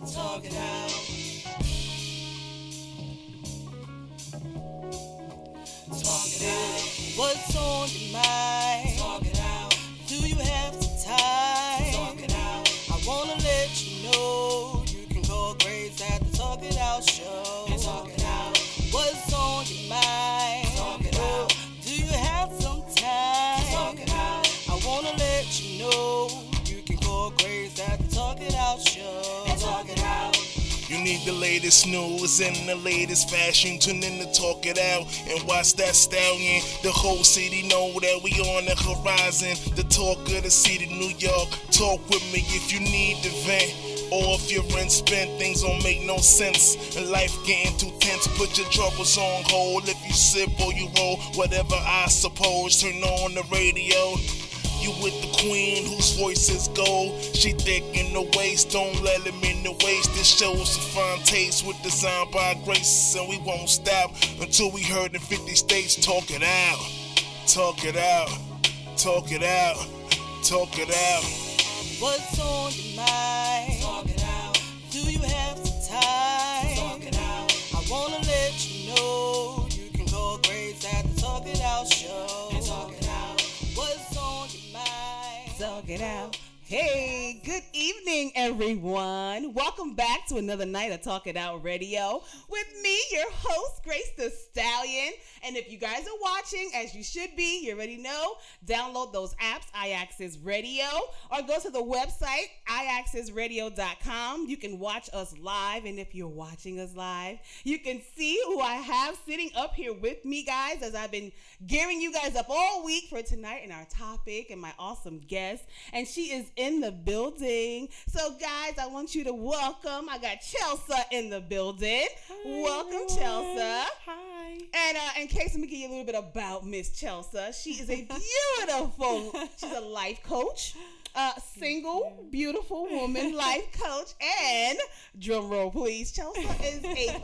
Talk it out. Talk it out. What's on your mind? Talk it out. Do you have some time? Talk it out. I wanna let you know you can call Grace at the Talk It Out show. And talk it out. What's on your mind? Talk it out. Do you have some time? Talk it out. I wanna let you know you can call Grace at the Talk It Out show. And talk it out. You need the latest news and the latest fashion. Tune in to Talk It Out and watch that stallion. The whole city know that we on the horizon. The talk of the city, New York. Talk with me if you need the vent. Or if you're in spent, things don't make no sense. And life getting too tense, put your troubles on hold. If you sip or you roll, whatever I suppose. Turn on the radio. You with the queen whose voice is gold. She thick in the waist, don't let him in the waist. This shows a fine taste with design by Grace. And we won't stop until we heard in 50 states. Talk it out, talk it out, talk it out, talk it out. What's on your mind? Talk it out. Do you have some time? Talk it out. I wanna let you know you can call Grace at the Talk It Out show. And talk it out. What's on your mind? Talk it out. Hey, good evening, everyone. Welcome back to another night of Talk It Out Radio with me, your host, Grace the Stallion. And if you guys are watching, as you should be, you already know, download those apps, iAccess Radio, or go to the website, iAccessRadio.com. You can watch us live, and if you're watching us live, you can see who I have sitting up here with me, guys, as I've been gearing you guys up all week for tonight and our topic and my awesome guest. And she is in the building. So, guys, I want you to welcome. I got Chelsea in the building. Hi, welcome, everyone. Chelsea. Hi. And in case let me give you a little bit about Miss Chelsea. She is a beautiful, she's a life coach, single, beautiful woman, life coach, and drum roll please, Chelsea is a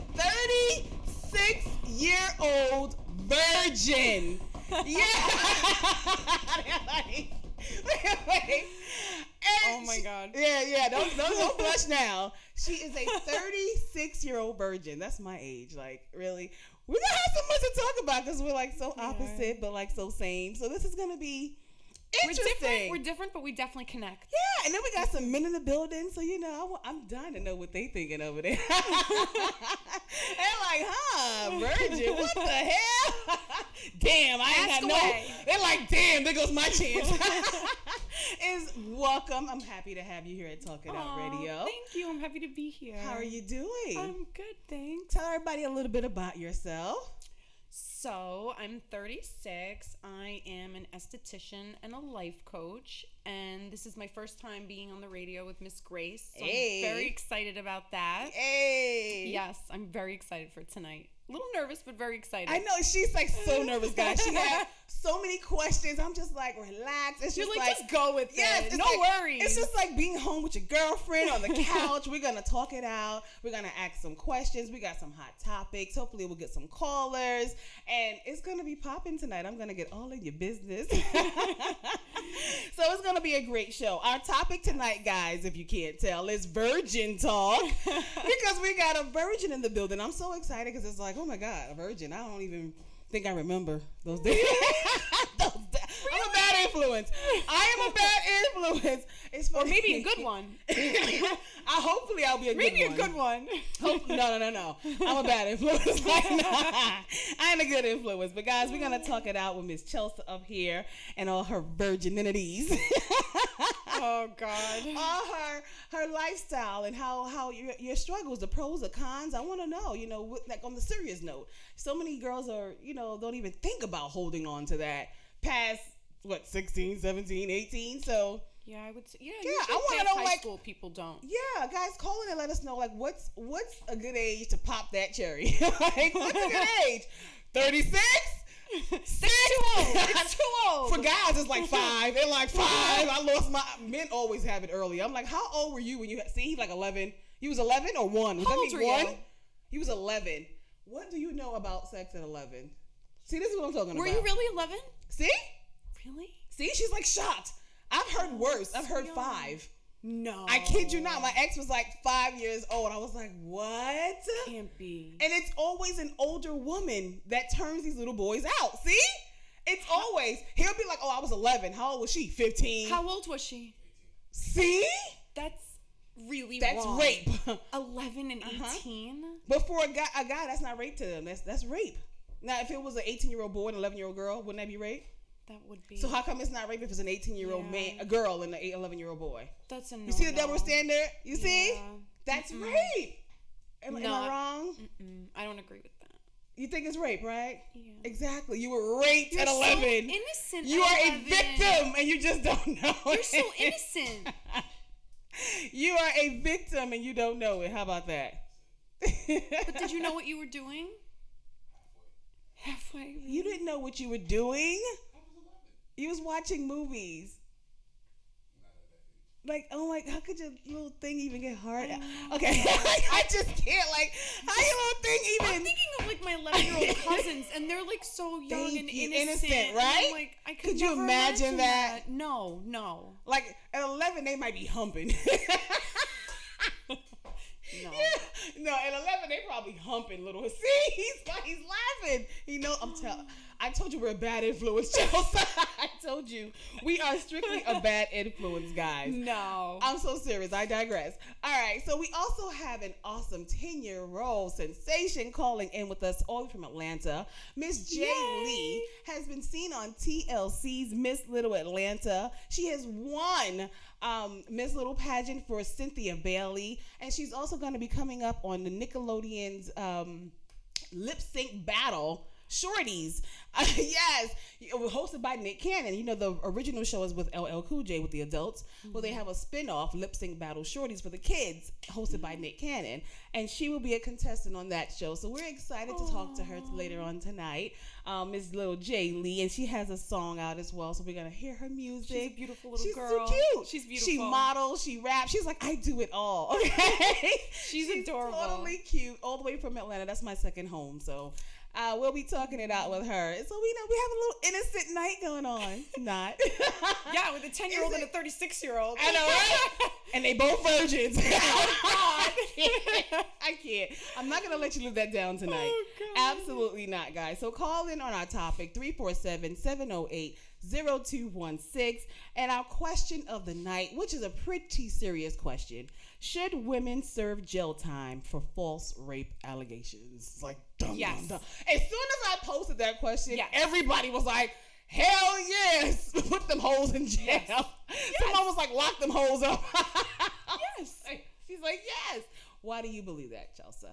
36-year-old virgin. Yeah. Wait. Oh my God. Yeah. Don't blush now. She is a 36-year-old virgin. That's my age. Like, really. We're gonna have so much to talk about because we're like so opposite, but like so same. So this is gonna be interesting. We're different, but we definitely connect. Yeah, and then we got some men in the building, so you know I'm dying to know what they thinking over there. They're like, virgin, what the hell? Damn, I ain't Ask got away. no. They're like, damn, there goes my chance. Is welcome. I'm happy to have you here at Talk It Out Aw, Radio. Thank you. I'm happy to be here. How are you doing? I'm good, thanks. Tell everybody a little bit about yourself. So, I'm 36. I am an esthetician and a life coach. And this is my first time being on the radio with Miss Grace. So Hey. I'm very excited about that. Hey. Yes, I'm very excited for tonight. A little nervous, but very excited. I know she's like so nervous, guys. She had so many questions. I'm just like, relax. It's You're just like, just go with yes, it. it's No like- worries. It's just like being home with your girlfriend on the couch. We're gonna talk it out. We're gonna ask some questions. We got some hot topics. Hopefully, we'll get some callers, and it's gonna be popping tonight. I'm gonna get all in your business. So it's gonna be a great show. Our topic tonight, guys, if you can't tell, is virgin talk because we got a virgin in the building. I'm so excited because it's like, oh my God, a virgin. I don't even think I remember those days. I'm a bad influence. I am a bad influence. It's funny. or maybe a good one. Hopefully I'll be a Maybe good one. a good one. No. I'm a bad influence. Like, nah, I ain't a good influence. But guys, we're gonna talk it out with Miss Chelsea up here and all her virgininities. Oh God. All her lifestyle and how your struggles, the pros, the cons. I want to know, like on the serious note, so many girls are, don't even think about holding on to that past 16, 17, 18. So Yeah, I would say. Yeah, Yeah, usually I wanna past know, high like- school people don't. yeah, guys, call in and let us know like what's a good age to pop that cherry. Like what's a good age? 36? It's too old. It's too old. For guys, it's like 5. They're like 5. I lost my. Men always have it early. I'm like, how old were you when you see? He's like 11. He was 11 or 1? Was How that old me, were 1? you? He was 11. What do you know about sex at 11? See, this is what I'm talking Were about. you really 11? See? Really? See, she's like shocked. I've heard worse. I've heard young. 5. No. I kid you not. My ex was like 5 years old. I was like, what? Can't be. And it's always an older woman that turns these little boys out. See? It's always, he'll be like, oh, I was 11. How old was she? 15. How old was she? See? That's really That's wrong. rape. 11 and 18? But for a guy, that's not rape to them. That's rape. Now, if it was an 18-year-old boy and an 11-year-old girl, wouldn't that be rape? That would be. So how come it's not rape if it's an 18-year-old man, a girl, and an 11-year-old boy? That's a no. You see the double standard? You see? Yeah. That's rape. Am I wrong? I don't agree with that. You think it's rape, right? Yeah. Exactly. You were raped at 11. So innocent. You at are 11. a victim, and you just don't know You're it. so innocent. You are a victim, and you don't know it. How about that? But did you know what you were doing? Halfway. You didn't know what you were doing? You was watching movies. Like, oh my, how could your little thing even get hard? Okay, I just can't, like, how your little thing even... I'm thinking of, like, my 11-year-old cousins, and they're, like, so young Thank and you. innocent. Innocent, right? And I'm like, I could you never imagine that? No. Like, at 11, they might be humping. No. Yeah. No, at 11, they probably humping little. See, he's laughing. I told you we're a bad influence, Chelsea. I told you. We are strictly a bad influence, guys. No. I'm so serious. I digress. All right. So we also have an awesome 10-year-old sensation calling in with us all the way from Atlanta. Miss Jay Lee has been seen on TLC's Miss Little Atlanta. She has won Miss Little pageant for Cynthia Bailey. And she's also going to be coming up on the Nickelodeon's lip sync battle. Shorties. Yes. Hosted by Nick Cannon. You know, the original show is with LL Cool J with the adults. Well, they have a spin-off, Lip Sync Battle Shorties for the kids, hosted by Nick Cannon. And she will be a contestant on that show. So we're excited to talk to her later on tonight. Miss Little Jay Lee. And she has a song out as well. So we're going to hear her music. She's a beautiful little She's girl. So cute. She's beautiful. She models. She raps. She's like, I do it all. Okay? She's adorable. Totally cute. All the way from Atlanta. That's my second home. So... we'll be talking it out with her. So we have a little innocent night going on. Not. Yeah, with a 10-year-old and a 36-year-old. I know, right? And they both virgins. Oh, God. I can't. I'm not going to let you live that down tonight. Oh, God. Absolutely not, guys. So call in on our topic, 347-708-0216. And our question of the night, which is a pretty serious question. Should women serve jail time for false rape allegations? It's like, dum, Yes. dum, dum. As soon as I posted that question, Yes. everybody was like, hell yes. Put them hoes in jail. Yes. Someone was like, lock them hoes up. Yes. She's like, yes. Why do you believe that, Chelsea?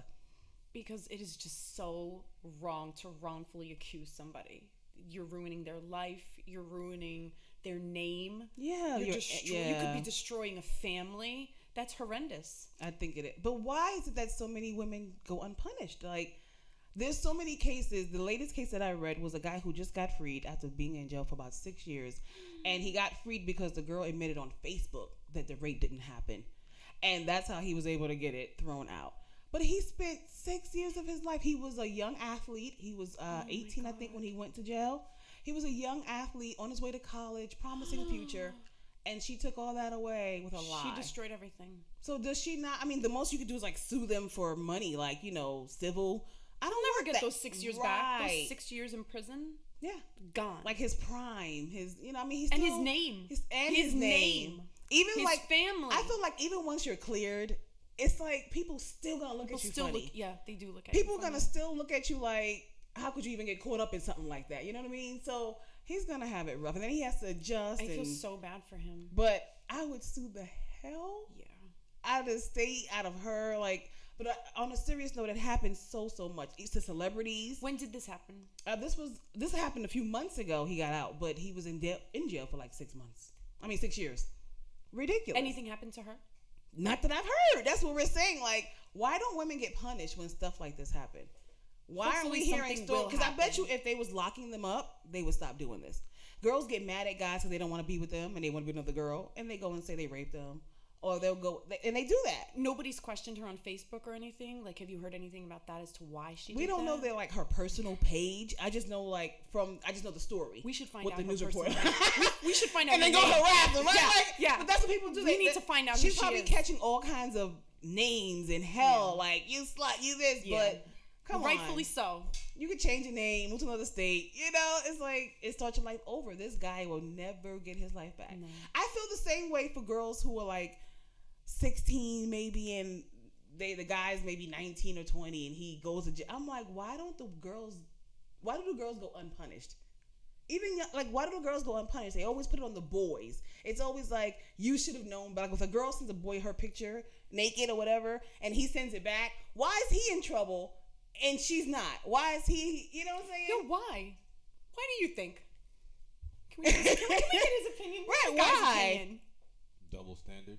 Because it is just so wrong to wrongfully accuse somebody. You're ruining their life. You're ruining their name. Yeah. You could be destroying a family. That's horrendous. I think it is. But why is it that so many women go unpunished? Like, there's so many cases. The latest case that I read was a guy who just got freed after being in jail for about 6 years. And he got freed because the girl admitted on Facebook that the rape didn't happen. And that's how he was able to get it thrown out. But he spent 6 years of his life. He was a young athlete. He was 18, I think, when he went to jail. He was a young athlete on his way to college, promising future. And she took all that away with a lie. She destroyed everything. So does she not? I mean, the most you could do is like sue them for money, like, civil. I don't Never want get that. those 6 years back. Right. Those 6 years in prison, Yeah. gone. Like his prime, he's and his name. His name. Even his like family. I feel like even once you're cleared, it's like people still gonna look at you funny. They do look at People you gonna still look at you like, how could you even get caught up in something like that? You know what I mean? So he's gonna have it rough, and then he has to adjust. I feel so bad for him. But I would sue the hell out of the state, out of her, like. But on a serious note, it happens so much. It's to celebrities. When did this happen? This happened a few months ago. He got out, but he was in jail for like 6 months. 6 years. Ridiculous. Anything happened to her? Not that I've heard. That's what we're saying. Like, why don't women get punished when stuff like this happen? Why are Hopefully we hearing something stories? will Because I bet happen. you if they was locking them up, they would stop doing this. Girls get mad at guys because they don't want to be with them and they want to be with another girl, and they go and say they raped them. Or they'll go, and they do that. Nobody's questioned her on Facebook or anything? Like, have you heard anything about that as to why she did We don't know that? their, like, her personal page. I just know, I just know the story. We should find with out the her news personal report. we should find out And her then go name. harass them, right? Yeah, Like, yeah. Yeah. But that's what people do. We need to find out who She's she probably is. catching all kinds of names in hell, like you slut, you this, Yeah. but come Rightfully on. so. You could change your name, move to another state. You know, it's like it starts your life over. This guy will never get his life back. No. I feel the same way for girls who are like 16 maybe, and the guy's maybe 19 or 20, and he goes to jail. I'm like, why do the girls go unpunished? Even like, why do the girls go unpunished? They always put it on the boys. It's always like, you should have known. But like, if a girl sends a boy her picture naked or whatever, and he sends it back, why is he in trouble and she's not? Why is he? You know what I'm saying? Yo, why? Why do you think? Can we get his opinion? Right, The guy's why? opinion. Double standard.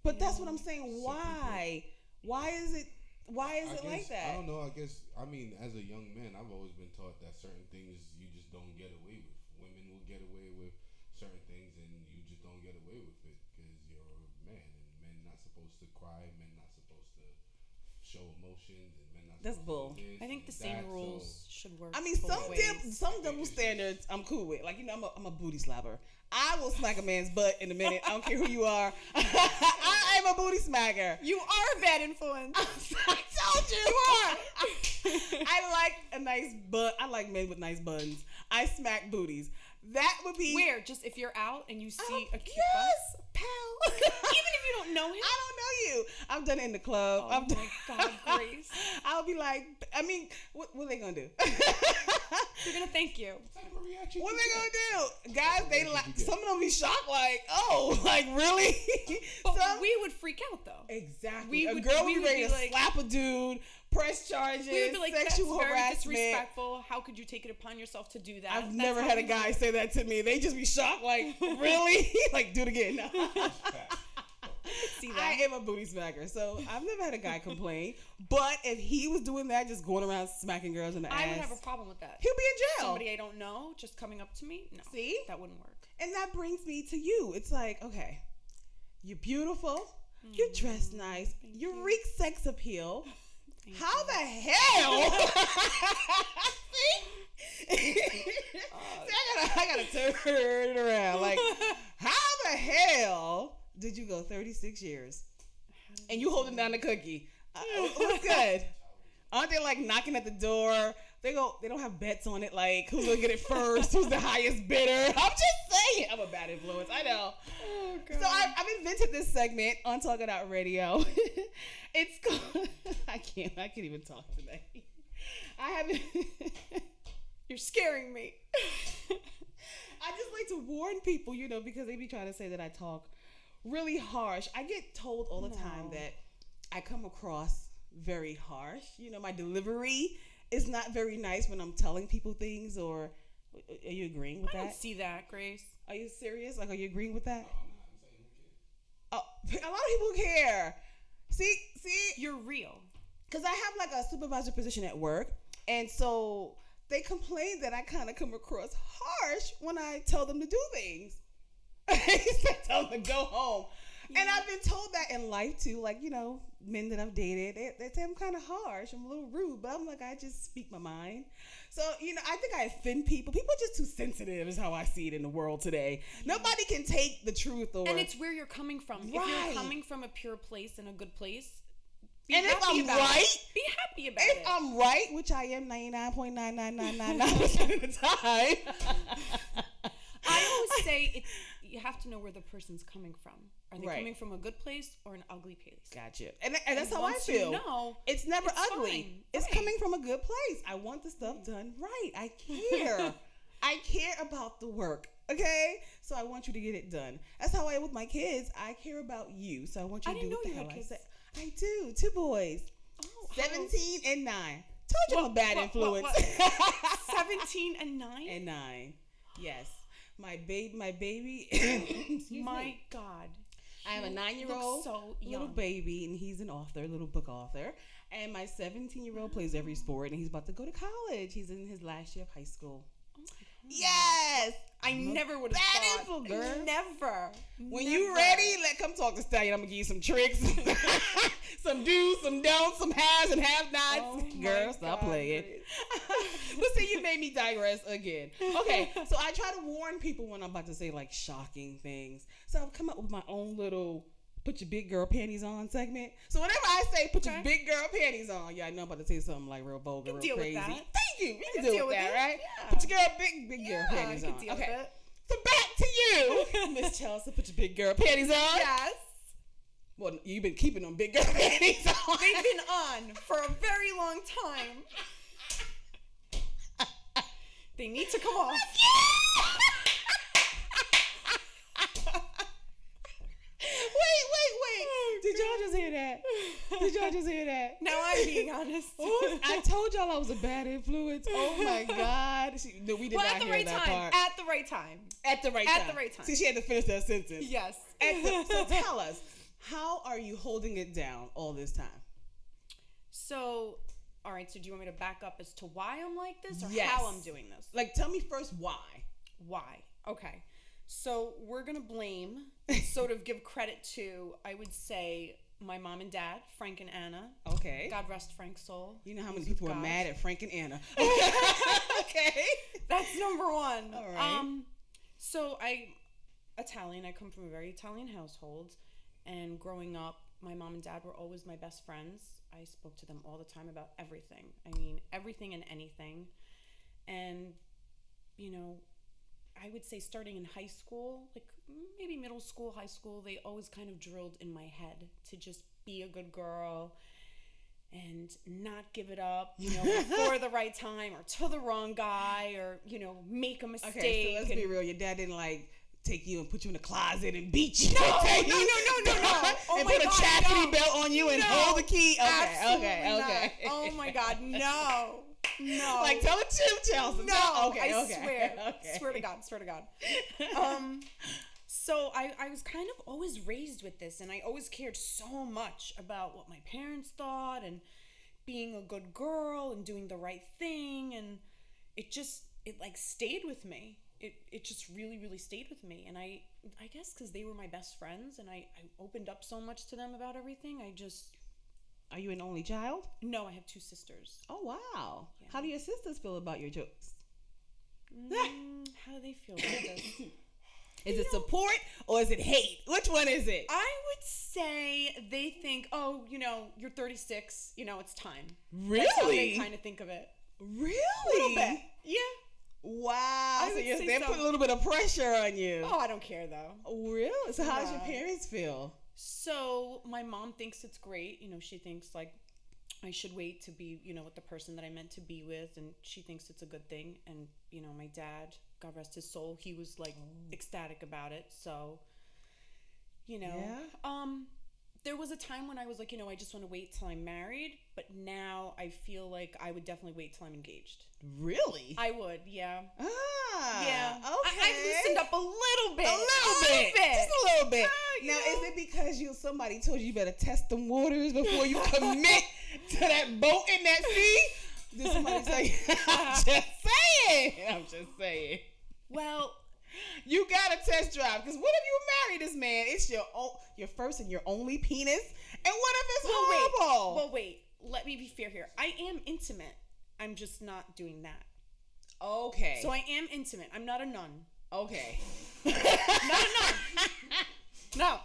But that's what I'm saying. Why? Why is it? Why is it like that? I don't know. I guess, I mean, as a young man, I've always been taught that certain things you just don't get away with. Women will get away with certain things, and you just don't get away with it because you're a man, and men not supposed to cry, men not supposed to show emotions, and men not That's supposed bull. to do this I think and the same that, rules so- should work. I mean, both ways. some double standards I'm cool with. Like, you know, I'm a booty slapper. I will smack a man's butt in a minute. I don't care who you are. I am a booty smacker. You are a bad influence. I told you. I like a nice butt. I like men with nice buns. I smack booties. That would be Where? Just if you're out and you see a cute yes, butt? pal. Even if you don't know him? I don't know you. I've done it in the club. Oh my God, Grace. I'll be like, I mean, what are they gonna do? They're going to thank you. What type of reaction What you they get? gonna do? Guys, they What like, did you get? some of them be shocked, like, oh, like really? But Some- we would freak out, though. exactly. we A would- girl we would be would ready be to like- slap a dude, press charges, We would be like, sexual that's very harassment. disrespectful. How could you take it upon yourself to do that? I've That's never how had a we guy do. say that to me. They just be shocked, like, really? Like, do it again. See I that? am a booty smacker, so I've never had a guy complain. But if he was doing that, just going around smacking girls in the I ass, would have a problem with that. he'll be in jail. Somebody I don't know just coming up to me? No. See? That wouldn't work. And that brings me to you. It's like, okay, you're beautiful, you dress nice, you reek sex appeal. How the hell? See? See, I gotta turn it around. Like, how the hell did you go 36 years and you holding down the cookie? What's good? Aren't they like knocking at the door? They don't have bets on it, like who's gonna get it first, who's the highest bidder. I'm just saying, I'm a bad influence. I know. Oh, God. So I've invented this segment on Talk It Out Radio. It's called. I can't even talk today. I haven't. You're scaring me. I just like to warn people, you know, because they be trying to say that I talk really harsh. I get told all the time No. that I come across very harsh. You know, my delivery is not very nice when I'm telling people things. Or are you agreeing with I don't that? see that, Grace. Are you serious? Like, are you agreeing with that? Oh, a lot of people care. See, You're real. because I have like a supervisor position at work, and so they complain that I kind of come across harsh when I tell them to do things. I tell them to go home. And I've been told that in life too, like, you know, men that I've dated, they say I'm kind of harsh, I'm a little rude, but I'm like, I just speak my mind. So, you know, I think I offend people. People are just too sensitive is how I see it in the world today. Nobody can take the truth or... And it's where you're coming from. If Right. you're coming from a pure place and a good place, be And if happy I'm about right- it. Be happy about if it. I'm right, which I am 99.99999% of the time. I always say you have to know where the person's coming from. Are they Right. coming from a good place or an ugly place? Gotcha. And that's how I once you feel. know, It's never it's ugly. fine. It's Right. coming from a good place. I want the stuff done right. I care. I care about the work. Okay? So I want you to get it done. That's how I am with my kids. I care about you. So I want you I to didn't do what know the you hell had I kids. say. I do. 2 boys. Oh, how old? 17 and 9. Told you I'm a bad influence. 17 and 9? And 9. Yes. My baby. Excuse My me. God. I have a You 9-year-old look so little young. baby, and he's an author, little book author. And my 17-year-old plays every sport, and he's about to go to college. He's in his last year of high school. Oh my God. Yes, I never would have Bad thought. influence, girl. Never. When you ready, come talk to Stallion. I'm gonna give you some tricks, some do's, some don'ts, some haves and have-nots. Oh my Girl, stop God, playing. But see, you made me digress again. Okay, so I try to warn people when I'm about to say like shocking things. So I've come up with my own little "put your big girl panties on" segment. So whenever I say "put your big girl panties on," yeah, I know I'm about to say something like real vulgar, real deal with crazy. that. Thank you. You can deal deal with with that, it. right? Yeah. Put your big girl panties I on. can deal Okay. with it. So back to you, Miss Chelsea. Put your big girl panties on. Yes. Well, you've been keeping them big girl panties on. They've been on for a very long time. They need to come off. Wait. Did y'all just hear that? Did y'all just hear that? Now I'm being honest. I told y'all I was a bad influence. Oh my God. No, we did Well, not at the hear right that time. part. At the right time. At the right At time. the right time. See, she had to finish that sentence. Yes. So tell us, how are you holding it down all this time? So, all right. So, do you want me to back up as to why I'm like this, or Yes. how I'm doing this? Like, tell me first why. Why? Okay. So we're gonna blame, sort of give credit to, I would say, my mom and dad, Frank and Anna. Okay. God rest Frank's soul. You know how many He's with people are God. mad at Frank and Anna. Okay. That's number one. All right. So Italian. I come from a very Italian household, and growing up, my mom and dad were always my best friends. I spoke to them all the time about everything. I mean, everything and anything. And, you know, I would say starting in high school, like maybe middle school, high school, they always kind of drilled in my head to just be a good girl and not give it up, you know, before the right time or to the wrong guy, or, you know, make a mistake. Okay, so let's be real. Your dad didn't like take you and put you in the closet and beat you. No. and Oh my put a God, chastity no. belt on you and No. hold the key. Okay, Absolutely okay. not. Oh my God, no. No. Like, tell the truth, Chelsea. No, Okay, I okay. swear. Okay. Swear to God. So I was kind of always raised with this, and I always cared so much about what my parents thought and being a good girl and doing the right thing, and it like stayed with me. It just really, really stayed with me. And I guess because they were my best friends and I opened up so much to them about everything, Are you an only child? No, I have two sisters. Oh, wow. Yeah. How do your sisters feel about your jokes? How do they feel about this? Is it support or is it hate? Which one is it? I would say they think, oh, you know, you're 36, you know, it's time. Really? That's how they kind of think of it. Really? A little bit. Yeah. Wow. I So would say they so. put a little bit of pressure on you. Oh, I don't care though. Really? So how does your Yeah. parents feel? So my mom thinks it's great. You know, she thinks like I should wait to be, you know, with the person that I meant to be with, and she thinks it's a good thing. And, you know, my dad, God rest his soul, he was like ecstatic about it. So, you know, there was a time when I was like, you know, I just want to wait till I'm married, but now I feel like I would definitely wait till I'm engaged. Really? I would, yeah. Ah. Yeah. Okay. I've loosened up a little bit. A little bit. Just a little bit. you Now, know. is it because somebody told you better test them waters before you commit to that boat in that sea? Did somebody tell you? I'm just saying. Well, You got to test drive, because what if you marry this man? It's your first and your only penis, and what if it's horrible? Well, wait. Let me be fair here. I am intimate. I'm just not doing that. Okay. So I am intimate. I'm not a nun. Okay. Not a nun. No.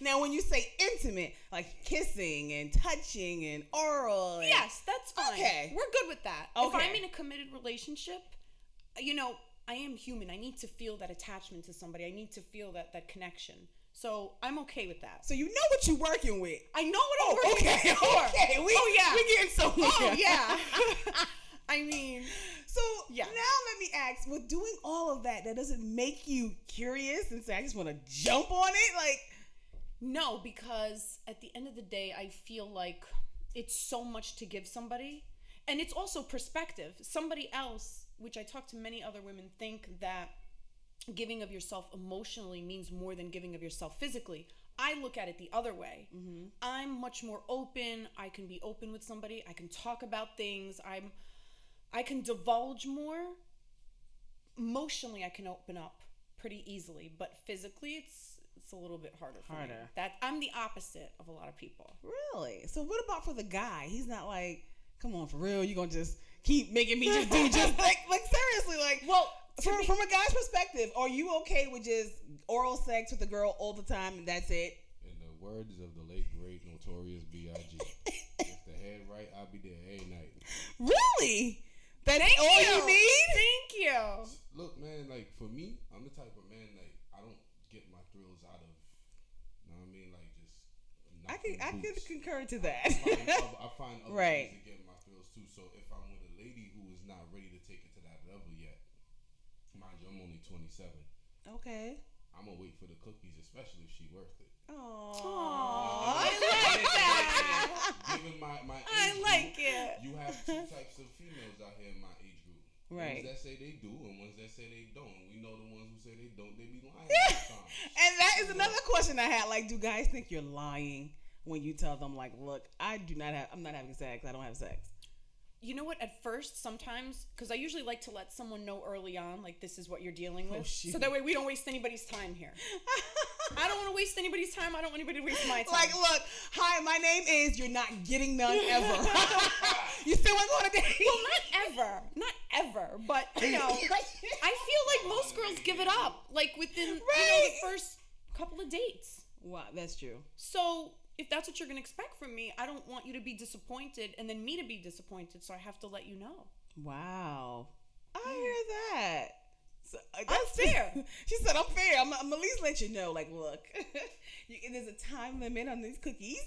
Now, when you say intimate, like kissing and touching and oral. And, Yes, that's fine. Okay. We're good with that. If Okay. I'm in a committed relationship, you know, I am human. I need to feel that attachment to somebody. I need to feel that connection. So I'm okay with that. So you know what you're working with. I know what I'm working Okay. with for. Okay. We're getting somewhere. Oh, yeah. I mean, So Yeah. now let me ask, with doing all of that doesn't make you curious and say, I just want to jump on it? Like, no, because at the end of the day, I feel like it's so much to give somebody. And it's also perspective. Somebody else, which I talk to many other women, think that giving of yourself emotionally means more than giving of yourself physically. I look at it the other way. Mm-hmm. I'm much more open. I can be open with somebody. I can talk about things. I can divulge more emotionally I can open up pretty easily, but physically it's a little bit harder for me. That I'm the opposite of a lot of people. Really? So what about for the guy? He's not like, come on, for real, you gonna just keep making me just do just like seriously, like, well, from a guy's perspective, are you okay with just oral sex with a girl all the time and that's it? In the words of the late great Notorious B.I.G., if the head right, I'll be there every night. Really? That ain't all you need? Thank you. Look, man, like for me, I'm the type of man, like I don't get my thrills out of, you know what I mean, like just. I can concur to that. I find other right. ways to get my thrills too. So if I'm with a lady who is not ready to take it to that level yet, mind you, I'm only 27. Okay. I'm gonna wait for the cookies, especially if she worth it. Aww. I like that. Given my age I like group, it. you have two types of females out here in my age group. Right. Ones that say they do and ones that say they don't. We know the ones who say they don't, they be lying all the time. And that is another question I had. Like, do guys think you're lying when you tell them, like, look, I'm not having sex. I don't have sex. You know what? At first, sometimes, because I usually like to let someone know early on, like, this is what you're dealing with. So that way we don't waste anybody's time here. I don't want to waste anybody's time. I don't want anybody to waste my time. Like, look, hi, my name is, you're not getting none ever. You still want to go on a date? Well, not ever, but, you know, I feel like most girls give it up, like, within, you know, the first couple of dates. Wow, that's true. So if that's what you're going to expect from me, I don't want you to be disappointed and then me to be disappointed, so I have to let you know. Wow. I hear that. So, I'm fair. She said, I'm fair. I'm at least let you know, like, look, there's a time limit on these cookies,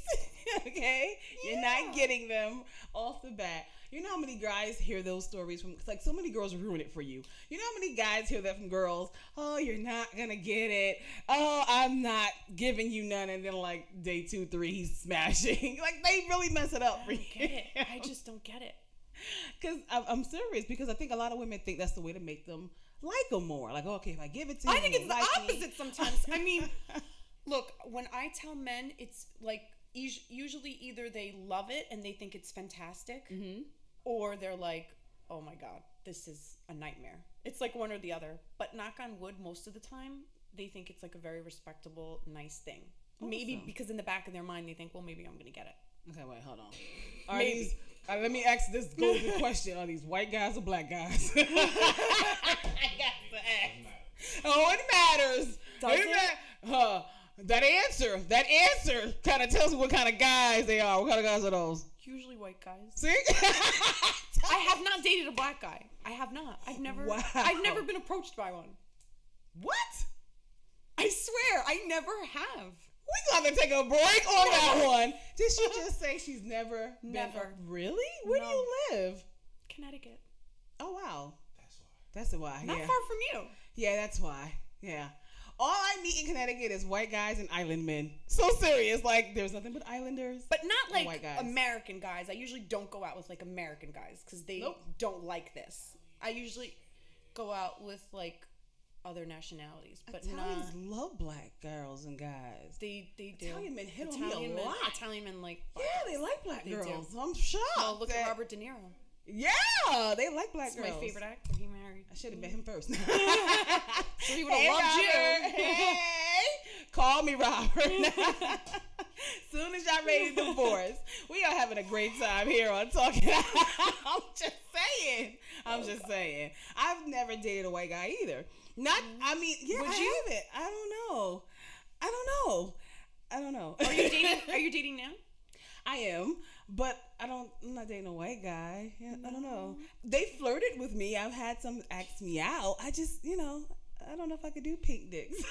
okay? Yeah. You're not getting them off the bat. You know how many guys hear those stories from, like, so many girls ruin it for you. You know how many guys hear that from girls? Oh, you're not going to get it. Oh, I'm not giving you none. And then, like, day 2, 3, he's smashing. Like, they really mess it up for you. I don't get it. I just don't get it. Because I'm serious, because I think a lot of women think that's the way to make them like them more. Like, okay, if I give it to you, I think it's the like opposite sometimes. I mean, look, when I tell men, it's like usually either they love it and they think it's fantastic, or they're like, oh my God, this is a nightmare. It's like one or the other. But knock on wood, most of the time, they think it's like a very respectable, nice thing. Awesome. Maybe because in the back of their mind, they think, well, maybe I'm going to get it. Okay, wait, hold on. Maybe. Let me ask this golden question. Are these white guys or black guys? I got to ask. Oh, it matters. Does it? That answer kind of tells me what kind of guys they are. What kind of guys are those? Usually white guys. See? I have not dated a black guy. I have not. I've never been approached by one. What? I swear, I never have. We gotta take a break on that one. Did she just say she's never? Really? Where do you live? Connecticut. Oh wow. That's why. Not far from you. Yeah, that's why. Yeah. All I meet in Connecticut is white guys and island men. So serious. Like, there's nothing but islanders. But not like white guys. American guys. I usually don't go out with like American guys because they don't like this. I usually go out with like other nationalities, but Italians love black girls and guys. They do. Italian men hit on me a lot. Italian men like black girls. They like black girls. Do. I'm shocked. Oh, look at Robert De Niro. Yeah, they like black girls. My favorite actor. He married. I should have met him first. So he would have loved Robert. you. Hey, call me Robert. Soon as y'all ready to divorce, we are having a great time here on Talking Out. I'm just saying. I've never dated a white guy either. I haven't. I don't know. Are you dating now? I am, but I'm not dating a white guy. Yeah, I don't know. They flirted with me. I've had some ask me out. I just, I don't know if I could do pink dicks.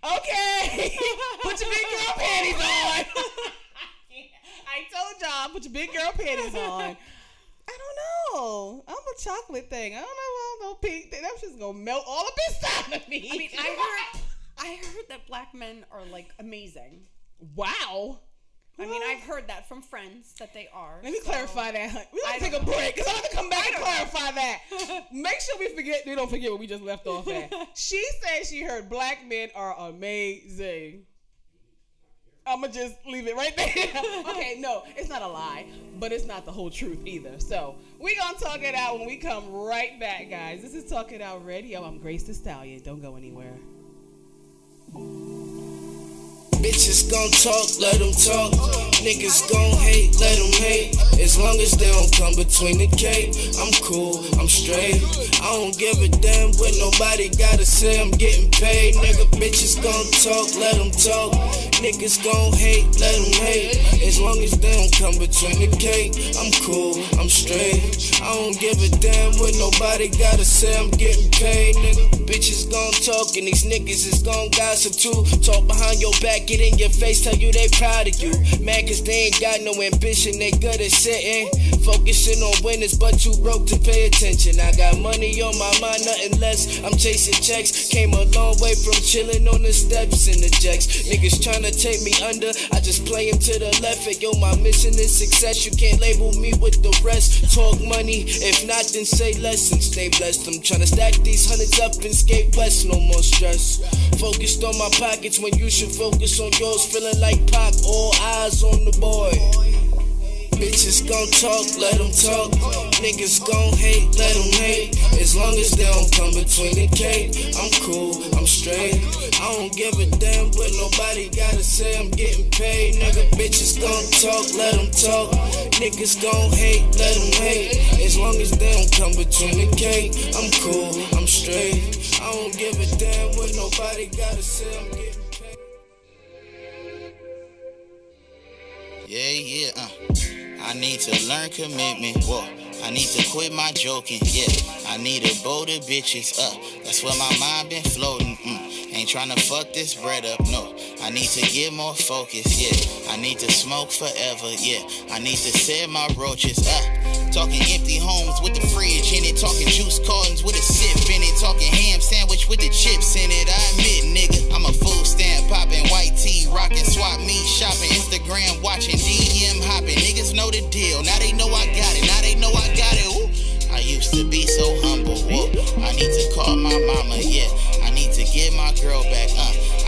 Okay. Put your big girl panties on. I told y'all, put your big girl panties on. I don't know. I'm a chocolate thing. I don't know. No pink thing. That shit's gonna melt all up inside of me. I mean, I heard that black men are like amazing. Wow. I mean, I've heard that from friends that they are. Let me clarify that. We gotta take a break because I'm gonna come back and clarify that. Make sure we don't forget what we just left off at. She said she heard black men are amazing. I'ma just leave it right there. Okay, no, it's not a lie, but it's not the whole truth either. So we gonna talk it out when we come right back, guys. This is Talk It Out Radio. I'm Grace the Stallion. Don't go anywhere. Bitches gon' talk, let them talk. Niggas gon' hate, let them hate. As long as they don't come between the cake, I'm cool, I'm straight. I don't give a damn what nobody gotta say, I'm getting paid. Nigga, bitches gon' talk, let them talk. Niggas gon' hate, let them hate. As long as they don't come between the cake, I'm cool, I'm straight. I don't give a damn what nobody gotta say, I'm getting paid. Nigga, bitches gon' talk and these niggas is gon' gossip too. Talk behind your back, get in your face, tell you they proud of you. Mad cause they ain't got no ambition, they good at sitting. Focusing on winners, but too broke to pay attention. I got money on my mind, nothing less. I'm chasing checks. Came a long way from chilling on the steps in the jacks. Niggas tryna take me under, I just play him to the left. And yo, my mission is success. You can't label me with the rest. Talk money, if not, then say less and stay blessed. I'm tryna stack these hundreds up and skate west, no more stress. Focused on my pockets when you should focus on yours. Feeling like Pac, all eyes on the boy. Bitches gon' talk, let them talk. Niggas gon' hate, let them hate. As long as they don't come between the cake, I'm cool, I'm straight. I don't give a damn what nobody gotta say, I'm getting paid. Nigga, bitches gon' talk, let them talk. Niggas gon' hate, let them hate. As long as they don't come between the cake, I'm cool, I'm straight. I don't give a damn what nobody gotta say, I'm getting paid. Yeah, I need to learn commitment, whoa. I need to quit my joking, yeah. I need a boat of bitches, that's where my mind been floating, Ain't tryna fuck this bread up, no. I need to get more focused, yeah. I need to smoke forever, yeah. I need to set my roaches, Talking empty homes with the fridge in it. Talking juice cartons with a sip in it. Talking ham sandwich with the chips in it. I admit, nigga, I'm a food stamp popping, white tee rocking, swap meet shopping, Instagram watching, DM hopping. Niggas know the deal. Now they know I got it. Now they know I got it. Ooh. I used to be so humble. Whoa. I need to call my mama. Yeah. I need to get my girl back.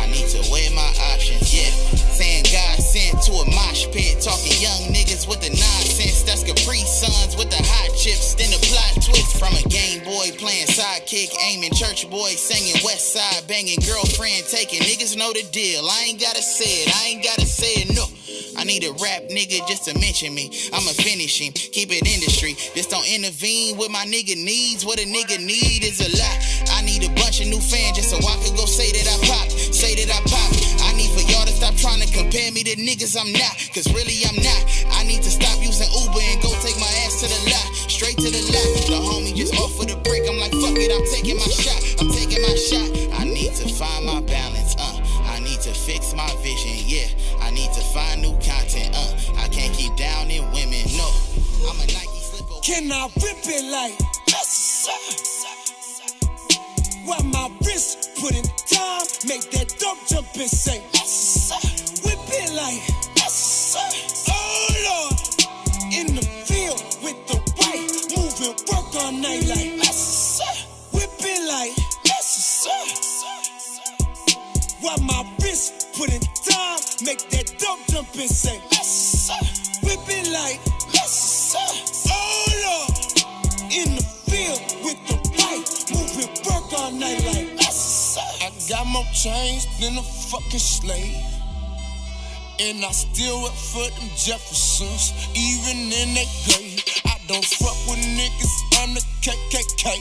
I need to weigh my options. Yeah. Saying God sent to a mosh pit. Talking young niggas with the nonsense. That's Capri Suns with the hot chips. Then the plot twist from a Game Boy playing sidekick, aiming church boy singing West Side, banging girlfriend taking. Niggas know the deal. I ain't gotta say it. I ain't gotta say it. No. I need a rap nigga just to mention me. I'ma finish him, keep it industry. Just don't intervene with my nigga needs. What a nigga need is a lot. I need a bunch of new fans just so I could go say that I pop. Say that I pop. I need for y'all to stop trying to compare me to niggas I'm not. Cause really I'm not. I need to stop using Uber and go take my ass to the lot. Straight to the lot. The homie just offered a break. I'm like, fuck it, I'm taking my shot. I'm taking my shot. I need to find my balance, I need to fix my vision, yeah. I need to find new content, I can't keep downing women, no. I'm a Nike slipper. Can I rip it like yes, sir? While my wrist put in time, make that dope jump and say yes, sir. Whip it like yes, sir. Oh Lord, in the field with the white, moving work all night like yes, sir. Whip it like yes, sir. While my wrist put in time, make that dope jump and say yes, sir. Whip it like yes, sir. Oh Lord, in the field with the white, moving work all night like yes, sir. I got more chains than a fucking slave, and I still work for them Jeffersons, even in their grave. I don't fuck with niggas, I'm the KKK.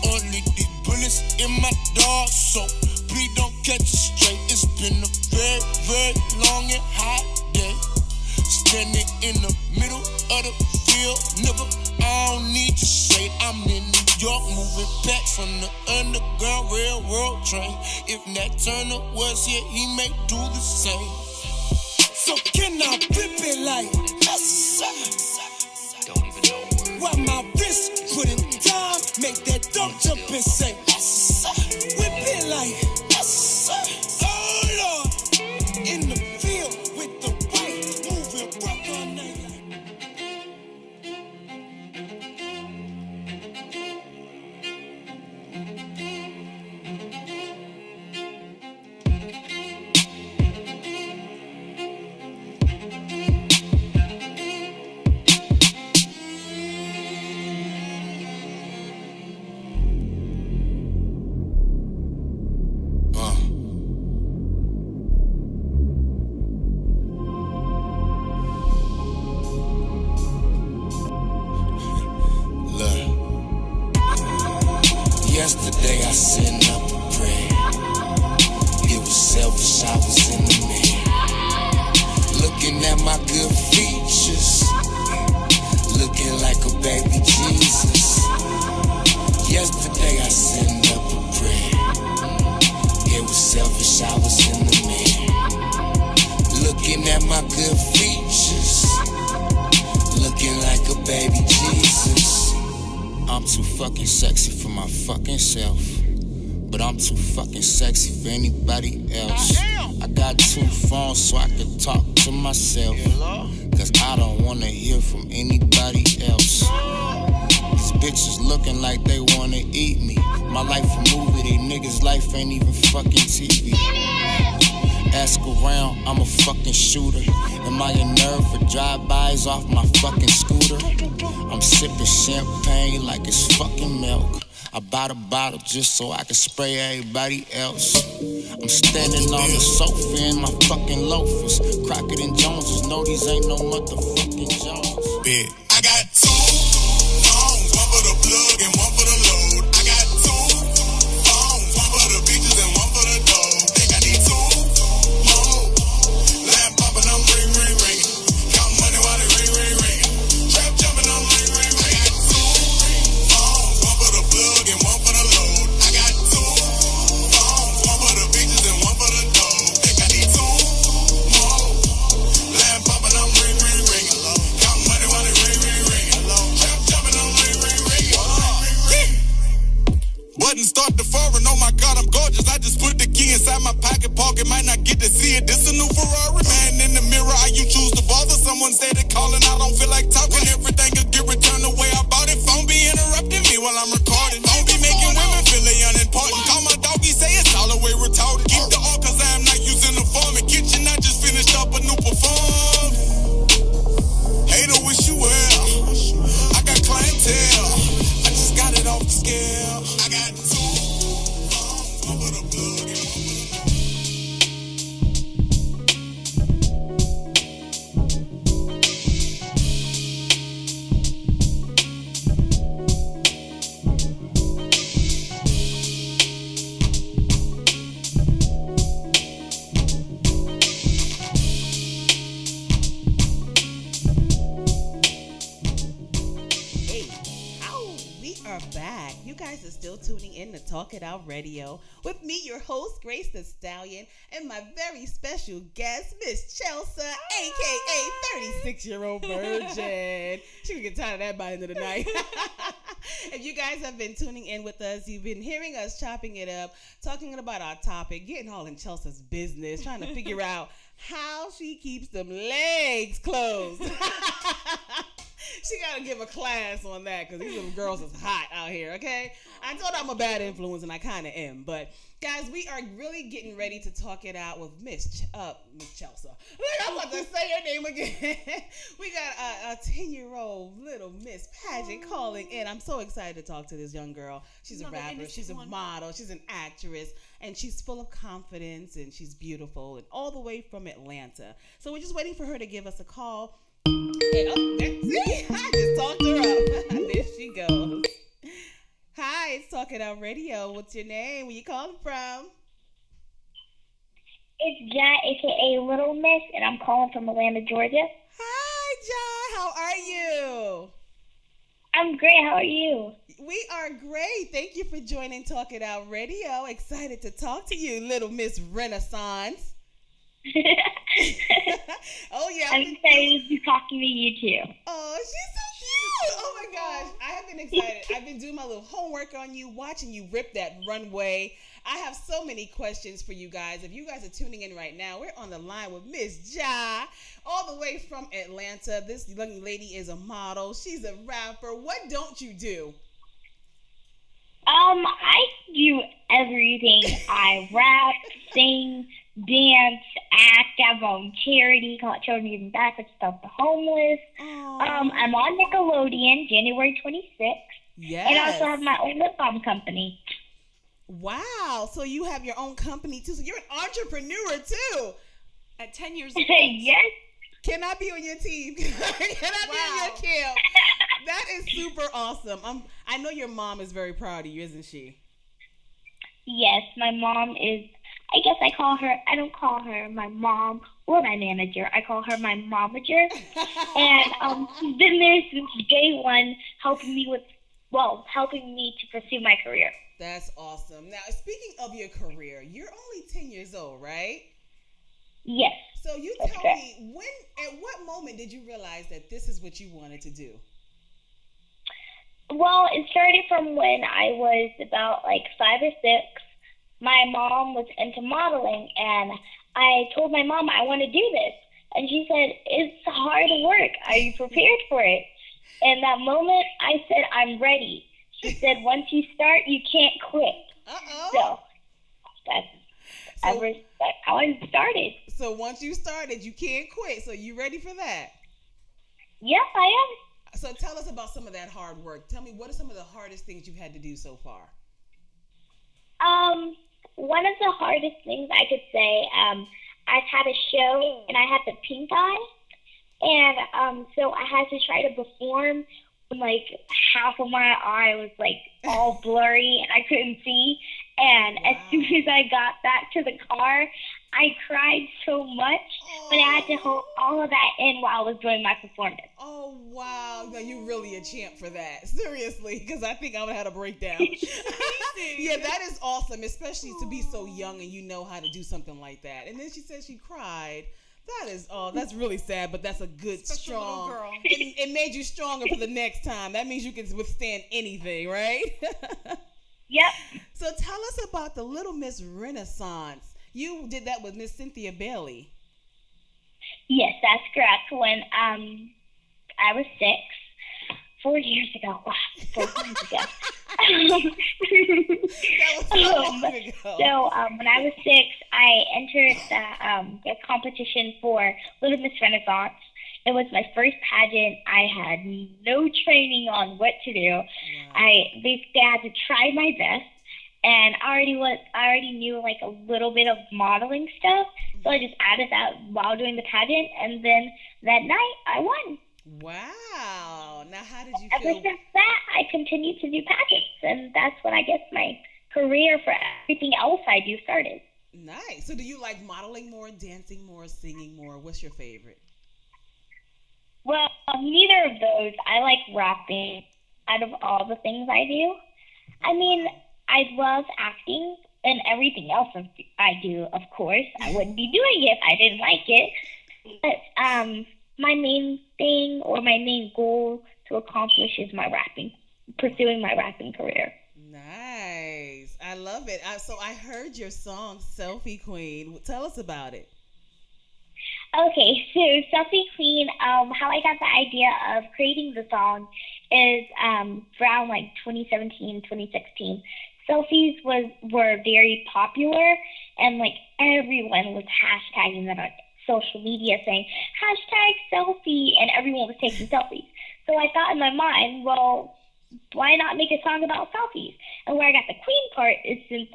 Only these bullets in my dog, so please don't catch it straight. It's been a very, very long and hot day. Standing in the middle of the field, nigga, I don't need to say. I'm in New York, moving back from the Underground Railroad train. If Nat Turner was here, he may do the same. So can I rip it like yes, sir? Don't even know words. While my wrist put in time, make that dope jump and say yes, sir. Whip it like yes, sir. Oh Lord, in the field with the white, moving work all night like. my good features. Looking like a baby Jesus. I'm too fucking sexy for my fucking self, but I'm too fucking sexy for anybody else. I got 2 phones so I can talk to myself, cause I don't wanna hear from anybody else. These bitches looking like they wanna eat me. My life a movie, they niggas' life ain't even fucking TV. Ask around, I'm a fucking shooter. Am I a nerd for drive-bys off my fucking scooter? I'm sipping champagne like it's fucking milk. I bought a bottle just so I can spray everybody else. I'm standing on the sofa in my fucking loafers. Crockett and Joneses, no, these ain't no motherfucking Jones. Big. I got 2 phones, one for the plug and one for the load. I got 2 phones, one for the bitches and one for the dough. Think I need 2 more. Lamp popping, I'm ring, ring, ring. Count money while they ring, ring, ring. Trap jumping, I'm ring, ring, ring. I got 2 phones, one for the plug and one for the load. I got 2 phones, one for the bitches and one for the dough. Think I need 2 more. Lamp popping, I'm ring, ring, ring. Count money while they ring, ring, ring. Trap jumping, I'm ring, ring, ring. Button start the foreign, oh my God, I'm gorgeous. I just put the key inside my pocket, might not get to see it. This a new Ferrari, man in the mirror. How you choose to bother? Someone said it calling, I don't feel like talking. Everything will get returned the way I bought it. Phone be interrupting me while I'm recording. Don't be making women feel they unimportant. Call my doggy, say it's all the way retarded. Keep the all cause I'm not using the form. In kitchen, I just finished up a new perform. Hater, wish you well. I got clientele. I just got it off the scale. I got 2 phones, one for the plug and one for the back. You guys are still tuning in to Talk It Out Radio with me, your host, Grace the Stallion, and my very special guest, Miss Chelsea, aka 36-year-old virgin. She can get tired of that by the end of the night. If you guys have been tuning in with us, you've been hearing us chopping it up, talking about our topic, getting all in Chelsea's business, trying to figure out how she keeps them legs closed. She got to give a class on that because these little girls is hot out here, okay? I told her I'm a bad influence, and I kind of am. But, guys, we are really getting ready to talk it out with Miss Chelsea. I'm about to say her name again. We got a 10-year-old little Miss Pageant calling in. I'm so excited to talk to this young girl. She's a rapper. She's a model. She's an actress. And she's full of confidence, and she's beautiful, and all the way from Atlanta. So we're just waiting for her to give us a call. And see, I just talked her up. There she goes. Hi, it's Talk It Out Radio. What's your name? Where you calling from? It's Jai, aka Little Miss, and I'm calling from Atlanta, Georgia. Hi, Jai. How are you? I'm great. How are you? We are great. Thank you for joining Talk It Out Radio. Excited to talk to you, Little Miss Renaissance. Oh, yeah. I'm excited to be talking to you, too. Oh, she's so cute. Oh, my gosh. I have been excited. I've been doing my little homework on you, watching you rip that runway. I have so many questions for you guys. If you guys are tuning in right now, we're on the line with Miss Jai, all the way from Atlanta. This young lady is a model. She's a rapper. What don't you do? I do everything. I rap, sing, dance, act, I have my own charity called Children Giving Back, which stuff the homeless. I'm on Nickelodeon, January 26th. Yes. And I also have my own lip balm company. Wow. So you have your own company, too. So you're an entrepreneur, too. At 10 years old. Yes. Can I be on your team? Can I be on your camp? That is super awesome. I know your mom is very proud of you, isn't she? Yes, my mom is, I guess I don't call her my mom or my manager. I call her my momager. And she's been there since day one, helping me to pursue my career. That's awesome. Now, speaking of your career, you're only 10 years old, right? Yes. So you That's tell correct. me, at what moment did you realize that this is what you wanted to do? Well, it started from when I was about like 5 or 6. My mom was into modeling, and I told my mom I want to do this. And she said, it's hard work. Are you prepared for it? In that moment, I said, I'm ready. She said, once you start, you can't quit. Uh-oh. So that's how I started. So once you started, you can't quit. So you ready for that? Yes, I am. So tell us about some of that hard work. Tell me, what are some of the hardest things you've had to do so far? One of the hardest things I could say, I've had a show and I had the pink eye, and so I had to try to perform when like half of my eye was like all blurry and I couldn't see. And as soon as I got back to the car, I cried so much, but I had to hold all of that in while I was doing my performance. Oh, wow. Now, you're really a champ for that. Seriously, because I think I would have had a breakdown. Yeah, that is awesome, especially to be so young and you know how to do something like that. And then she said she cried. That is, that's really sad, but that's a good, Such a little strong. girl. It made you stronger for the next time. That means you can withstand anything, right? Yep. So tell us about the Little Miss Renaissance. You did that with Miss Cynthia Bailey. Yes, that's correct. When I was 6, 4 years ago. Wow, 4 years ago. That was so long ago. So when I was 6, I entered the competition for Little Miss Renaissance. It was my first pageant. I had no training on what to do. Wow. I basically had to try my best, and I already knew like a little bit of modeling stuff. So I just added that while doing the pageant, and then that night I won. Wow. Now, how did you Ever feel? since that, I continued to do pageants, and that's when I guess my career for everything else I do started. Nice. So do you like modeling more, dancing more, singing more? What's your favorite? Well, neither of those. I like rapping out of all the things I do. I mean, I love acting and everything else I do, of course. I wouldn't be doing it if I didn't like it. But my main thing or my main goal to accomplish is my rapping, pursuing my rapping career. Nice. I love it. So I heard your song, Selfie Queen. Tell us about it. Okay, so Selfie Queen, how I got the idea of creating the song is around like 2017, 2016. Selfies were very popular, and like everyone was hashtagging them on social media saying, #selfie, and everyone was taking selfies. So I thought in my mind, well, why not make a song about selfies? And where I got the queen part is since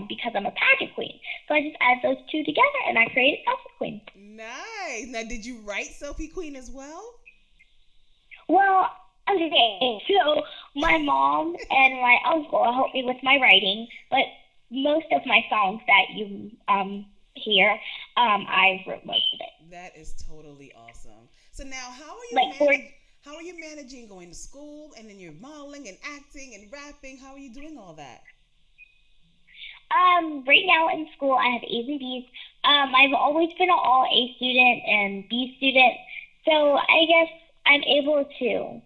because I'm a pageant queen. So I just added those two together and I created Selfie Queen. Nice. Now, did you write Selfie Queen as well? Well, okay, so my mom and my uncle helped me with my writing, but most of my songs that you hear, I wrote most of it. That is totally awesome. So now, how are you managing going to school, and then you're modeling and acting and rapping? How are you doing all that? Right now in school, I have A's and B's. I've always been an all A student and B student, so I guess I'm able to,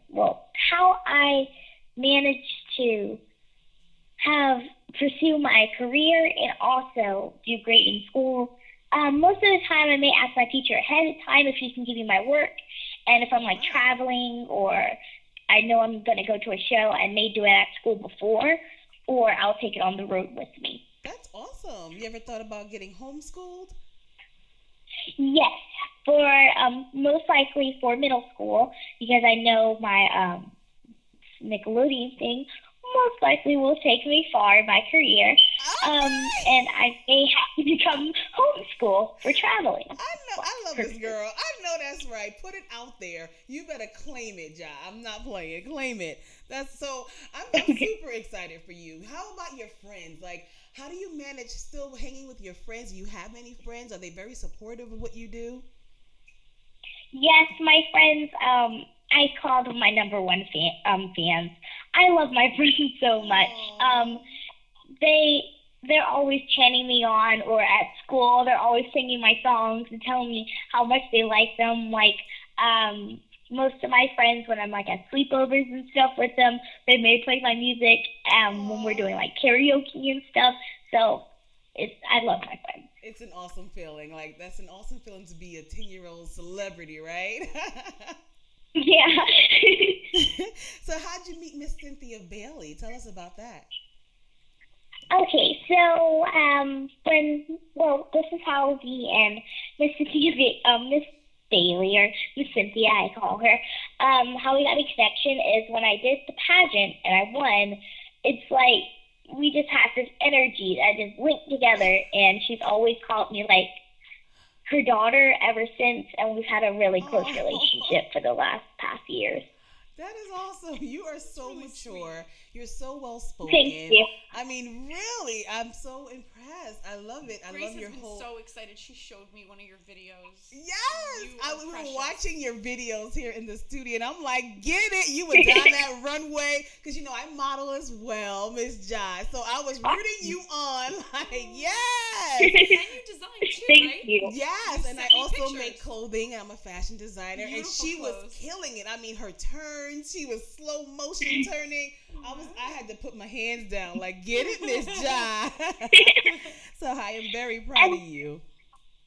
how I manage to pursue my career and also do great in school. Most of the time, I may ask my teacher ahead of time if she can give me my work, and if I'm like traveling or I know I'm going to go to a show, I may do it at school before, or I'll take it on the road with me. That's awesome. You ever thought about getting homeschooled? Yes, for most likely for middle school, because I know my Nickelodeon thing most likely will take me far in my career, and I may have to become homeschool for traveling. I love this girl. I know that's right. Put it out there. You better claim it, Ja. I'm not playing. Claim it. I'm super excited for you. How about your friends? Like, how do you manage still hanging with your friends? Do you have any friends? Are they very supportive of what you do? Yes, my friends, I call them my number one fans. I love my friends so much. they're always chanting me on, or at school they're always singing my songs and telling me how much they like them. Like, most of my friends, when I'm like at sleepovers and stuff with them, they may play my music when we're doing like karaoke and stuff. So I love my friends. It's an awesome feeling. Like, that's an awesome feeling to be a 10-year-old celebrity, right? Yeah. So how'd you meet Miss Cynthia Bailey? Tell us about that. Okay, so this is how we and Miss Bailey, or Miss Cynthia, I call her. How we got a connection is when I did the pageant and I won. It's like we just had this energy that just linked together, and she's always called me like her daughter ever since, and we've had a really close relationship for the past years. That is awesome. You are so really mature. sweet. You're so well spoken. Thank you. I mean, really, I'm so impressed. I love it. I Grace love has your been whole. so excited. She showed me one of your videos. Yes, You we are were precious. watching your videos here in the studio, and I'm like, get it? You were down that runway, because I model as well, Miss Jai. So I was rooting you on, like, yes. And you design too, Thank right? you. Yes, You and I sent me also pictures. make clothing, and I'm a fashion designer, and Beautiful she was clothes. killing it. I mean, her turns, she was slow motion turning. I had to put my hands down, like, get it, Miss Jai. So I am very proud of you.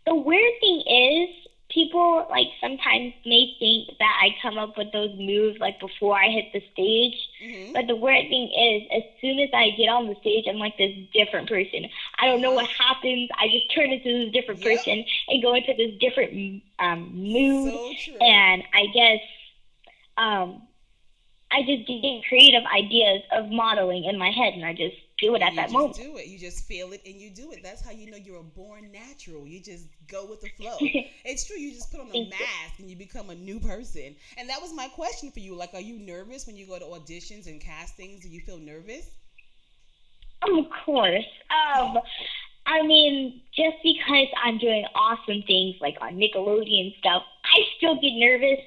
The weird thing is, people like sometimes may think that I come up with those moves like before I hit the stage. Mhm. But the weird thing is, as soon as I get on the stage, I'm like this different person. I don't know what happens. I just turn into this different Yep. person and go into this different mood. So true. And I guess I just get creative ideas of modeling in my head, and I just do it at that moment. You just do it. You just feel it and you do it. That's how you know you're a born natural. You just go with the flow. It's true. You just put on a Thank you. mask and you become a new person. And that was my question for you. Like, are you nervous when you go to auditions and castings? Do you feel nervous? Of course. I mean, just because I'm doing awesome things like on Nickelodeon stuff, I still get nervous.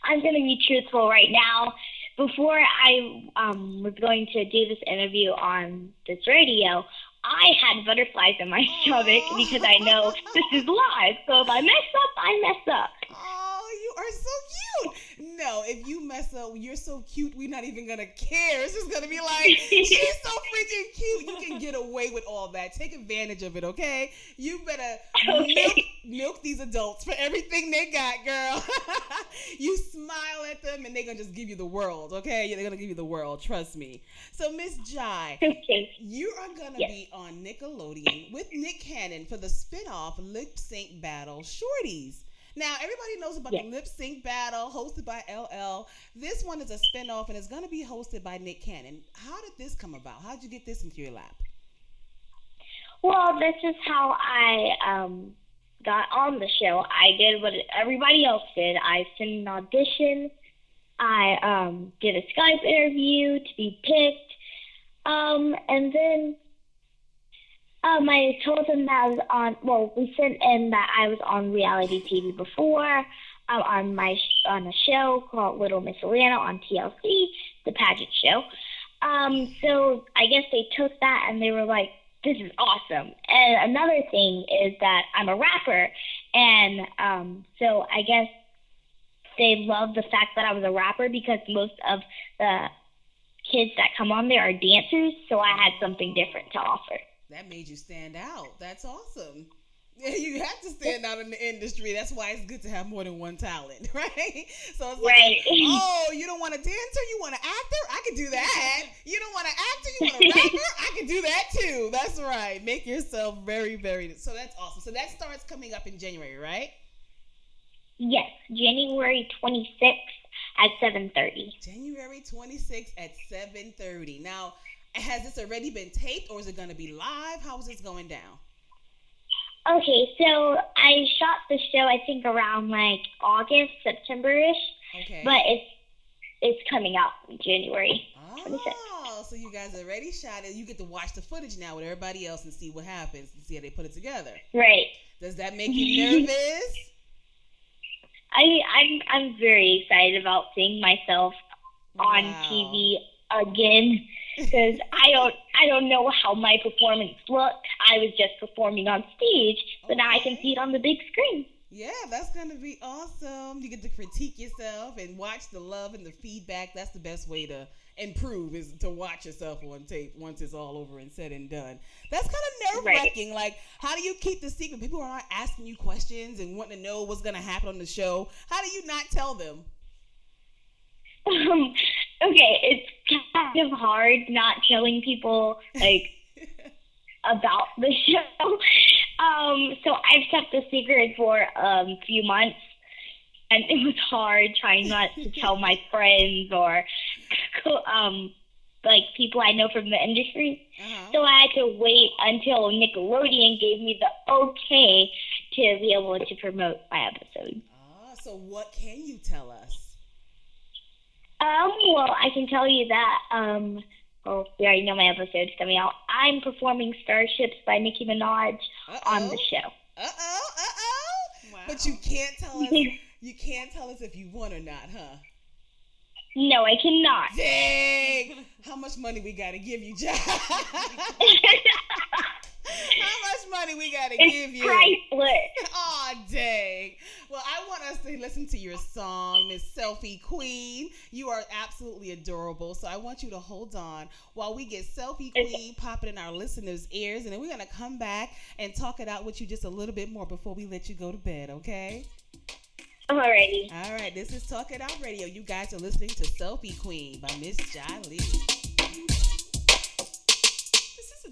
I'm going to be truthful right now. Before I was going to do this interview on this radio, I had butterflies in my stomach because I know this is live. So if I mess up, I mess up. Oh, you are so cute. No, if you mess up, you're so cute, we're not even going to care. It's just going to be like, she's so freaking cute. You can get away with all that. Take advantage of it, okay? You better milk these adults for everything they got, girl. You smile at them and they're going to just give you the world, okay? They're going to give you the world. Trust me. So, Miss Jai, Okay. you are going to Yes. be on Nickelodeon with Nick Cannon for the spinoff Lip Sync Battle Shorties. Now, everybody knows about Yes. the Lip Sync Battle hosted by LL. This one is a spinoff and it's going to be hosted by Nick Cannon. How did this come about? How did you get this into your lap? Well, this is how I got on the show. I did what everybody else did. I sent an audition. I did a Skype interview to be picked. And then I told them that I was on, well, we sent in that I was on reality TV before, on a show called Little Miss Atlanta on TLC, the pageant show. So I guess they took that and they were like, this is awesome. And another thing is that I'm a rapper, and so I guess they love the fact that I was a rapper because most of the kids that come on there are dancers, so I had something different to offer. That made you stand out. That's awesome. Yeah, you have to stand out in the industry. That's why it's good to have more than one talent, right? So it's like, Right. oh, you don't want a dancer? You want an actor? I can do that. You don't want an actor? You want a rapper? I can do that too. That's right. Make yourself very, very. So that's awesome. So that starts coming up in January, right? Yes, January 26th at 7:30. January 26th at 7:30. Now, has this already been taped or is it going to be live? How is this going down? Okay, so I shot the show I think around like August, September-ish, Okay. but it's coming out in January 26th. Oh, so you guys already shot it. You get to watch the footage now with everybody else and see what happens and see how they put it together. Right. Does that make you nervous? I'm very excited about seeing myself on Wow. TV again because I don't know how my performance looked. I was just performing on stage, so now I can see it on the big screen. Yeah, that's going to be awesome. You get to critique yourself and watch the love and the feedback. That's the best way to improve, is to watch yourself on tape once it's all over and said and done. That's kind of nerve-wracking. Right. Like, how do you keep the secret? People are asking you questions and wanting to know what's going to happen on the show. How do you not tell them? Okay, it's kind of hard not telling people, like, about the show. So I've kept the secret for a few months, and it was hard trying not to tell my friends or like people I know from the industry. So I had to wait until Nickelodeon gave me the okay to be able to promote my episode. So what can you tell us? Well, I can tell you that, well, we already know my episode's coming out. I'm performing Starships by Nicki Minaj on the show. Wow. But you can't tell us. You can't tell us if you won or not, huh? No, I cannot. Dang! How much money we gotta give you, John? How much money we gotta give you? Priceless. Aw, dang. Well, I want us to listen to your song, Miss Selfie Queen. You are absolutely adorable. So I want you to hold on while we get Selfie Queen popping in our listeners' ears. And then we're going to come back and talk it out with you just a little bit more before we let you go to bed, okay? Alrighty. All right, this is Talk It Out Radio. You guys are listening to Selfie Queen by Miss Jai Lee.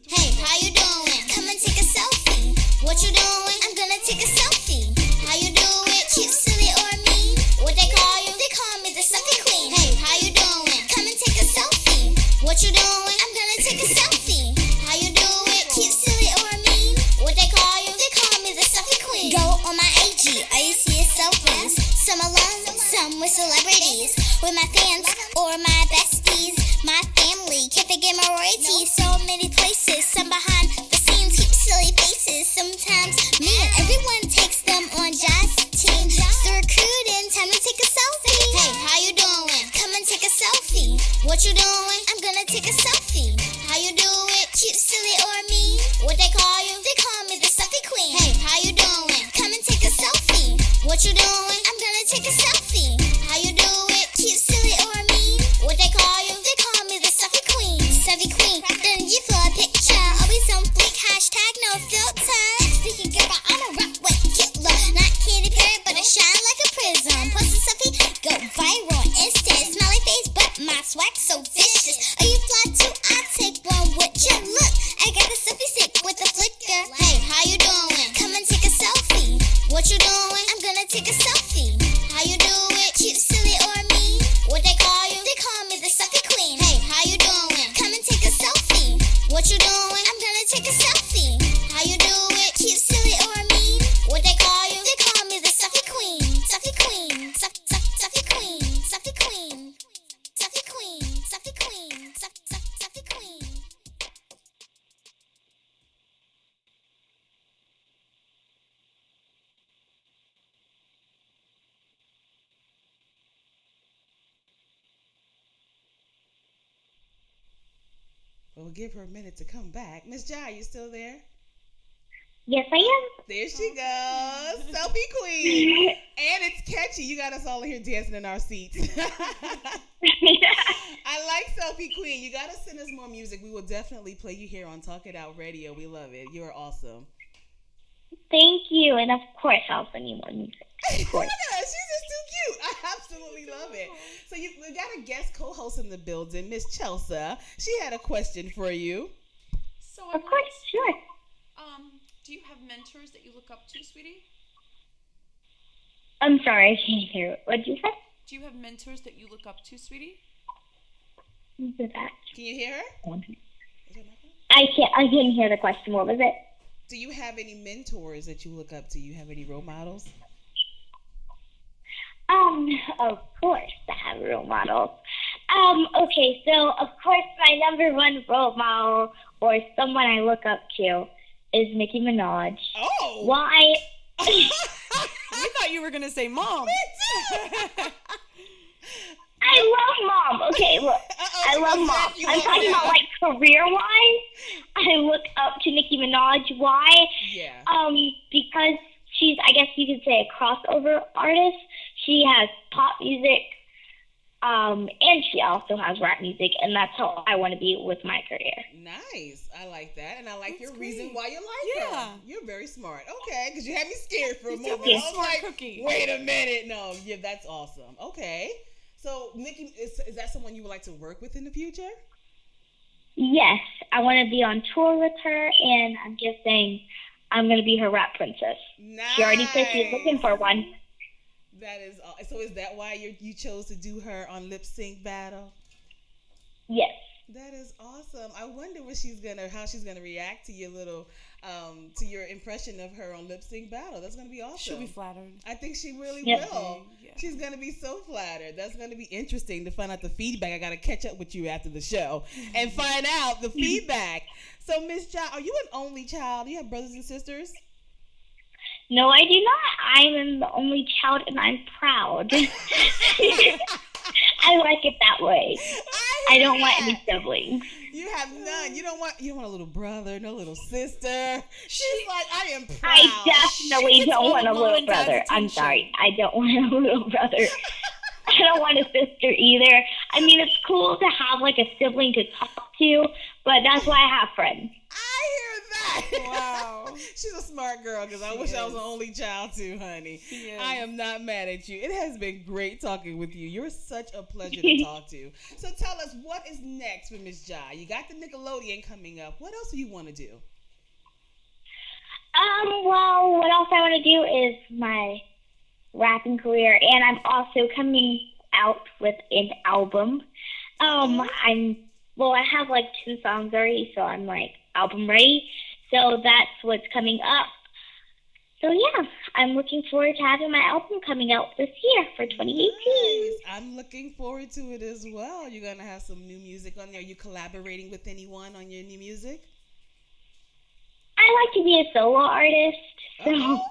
Hey, how you doing? Come and take a selfie. What you doing? I'm gonna take a selfie. How you do it? Cute, silly, or mean? What they call you? They call me the selfie queen. Hey, how you doing? Come and take a selfie. What you doing? I'm gonna take a selfie. How you do it? Cute, silly, or mean? What they call you? They call me the selfie queen. Go on my IG, all you see is selfies. Some alone, some with celebrities. With my fans or my besties. My family, can't forget my royalties. So many places, some behind the scenes keep silly faces. Sometimes me and everyone takes them on just team. So recruiting, time to take a selfie. Hey, how you doing? Come and take a selfie. What you doing? I'm gonna take a selfie. How you do it? Cute, silly, or mean? What they call you? They call me the selfie queen. Hey, how you doing? Come and take a selfie. What you doing? I'm gonna take a selfie. How you do it? Cute, silly, or mean? What they call you? They call me the selfie queen. Selfie queen, then you for a picture. Always on fleek, hashtag no filter. Speaking girl, I'm a rock with Hitler. Not Katy Perry, but I shine like a prism. Post a selfie, go viral instant. Smiley face, but my swag so vicious. Are you fly too? I'll take one with you. Look, I got the selfie stick with the flicker. Hey, how you doing? Come and take a selfie. What you doing? I'm gonna take a selfie. How you do it? Cute, silly, or mean? What they call you? They call me the selfie queen. Hey, how you doing? Come and take a selfie. What you doing? I'm gonna take a selfie. How you do it? Cute, silly, or mean? What they call you? They call me the selfie queen. Selfie queen. Selfie queen. Selfie queen. Selfie queen. Selfie queen. Selfie queen. We'll give her a minute to come back. Miss Jai, you still there? Yes, I am. There she goes. Selfie queen. And it's catchy. You got us all here dancing in our seats. I like Selfie Queen. You got to send us more music. We will definitely play you here on Talk It Out Radio. We love it. You're awesome. Thank you, and of course I'll send you more music. Of course. She's just too cute. I absolutely love it. So we got a guest co-host in the building, Miss Chelsea. She had a question for you. So Of course, sure. Do you have mentors that you look up to, sweetie? I'm sorry, I can't hear it. What did you say? Do you have mentors that you look up to, sweetie? What was that? Can you hear her? I couldn't hear the question. What was it? Do you have any mentors that you look up to? You have any role models? Of course I have role models. Okay, so of course my number one role model or someone I look up to is Nicki Minaj. Oh! Why? We thought you were going to say mom. I love Mom. Okay, look. I love Mom. I'm talking about like career-wise. I look up to Nicki Minaj. Why? Yeah. Because she's, I guess you could say, a crossover artist. She has pop music, and she also has rap music, and that's how I want to be with my career. Nice. I like that, and I like your That's reason great. why you like her. Yeah. You're very smart. Okay, because you had me scared for a moment. definitely I a was smart like, cookie. wait a minute. No, yeah, that's awesome. Okay. So, Nikki, is that someone you would like to work with in the future? Yes, I want to be on tour with her, and I'm just saying I'm going to be her rap princess. Nice. She already said she's looking for one. That is so. Is that why you chose to do her on Lip Sync Battle? Yes. That is awesome. I wonder how she's gonna react to your little, to your impression of her on Lip Sync Battle. That's gonna be awesome. She'll be flattered. I think she really Yep. will. Yeah. She's gonna be so flattered. That's gonna be interesting to find out the feedback. I gotta catch up with you after the show and find out the feedback. So, Miss Ja, are you an only child? Do you have brothers and sisters? No, I do not. I am the only child, and I'm proud. I like it that way. I don't want any siblings. You have none. You don't want a little brother, no little sister. She's like, I am proud. I definitely It's don't all want a mom little and dad's brother. I'm attention. sorry. I don't want a little brother. I don't want a sister either. I mean, it's cool to have like a sibling to talk to, but that's why I have friends. I hear that. Wow. She's a smart girl because I She wish I was is. an only child too, honey. She is. I am not mad at you. It has been great talking with you. You're such a pleasure to talk to. So tell us, what is next for Miss Ja? You got the Nickelodeon coming up. What else do you want to do? Well, what else I want to do is my rapping career, and I'm also coming out with an album. I have like 2 songs already, so I'm like album ready. So that's what's coming up. So yeah, I'm looking forward to having my album coming out this year for 2018. Nice. I'm looking forward to it as well. You're going to have some new music on there. Are you collaborating with anyone on your new music? I like to be a solo artist. So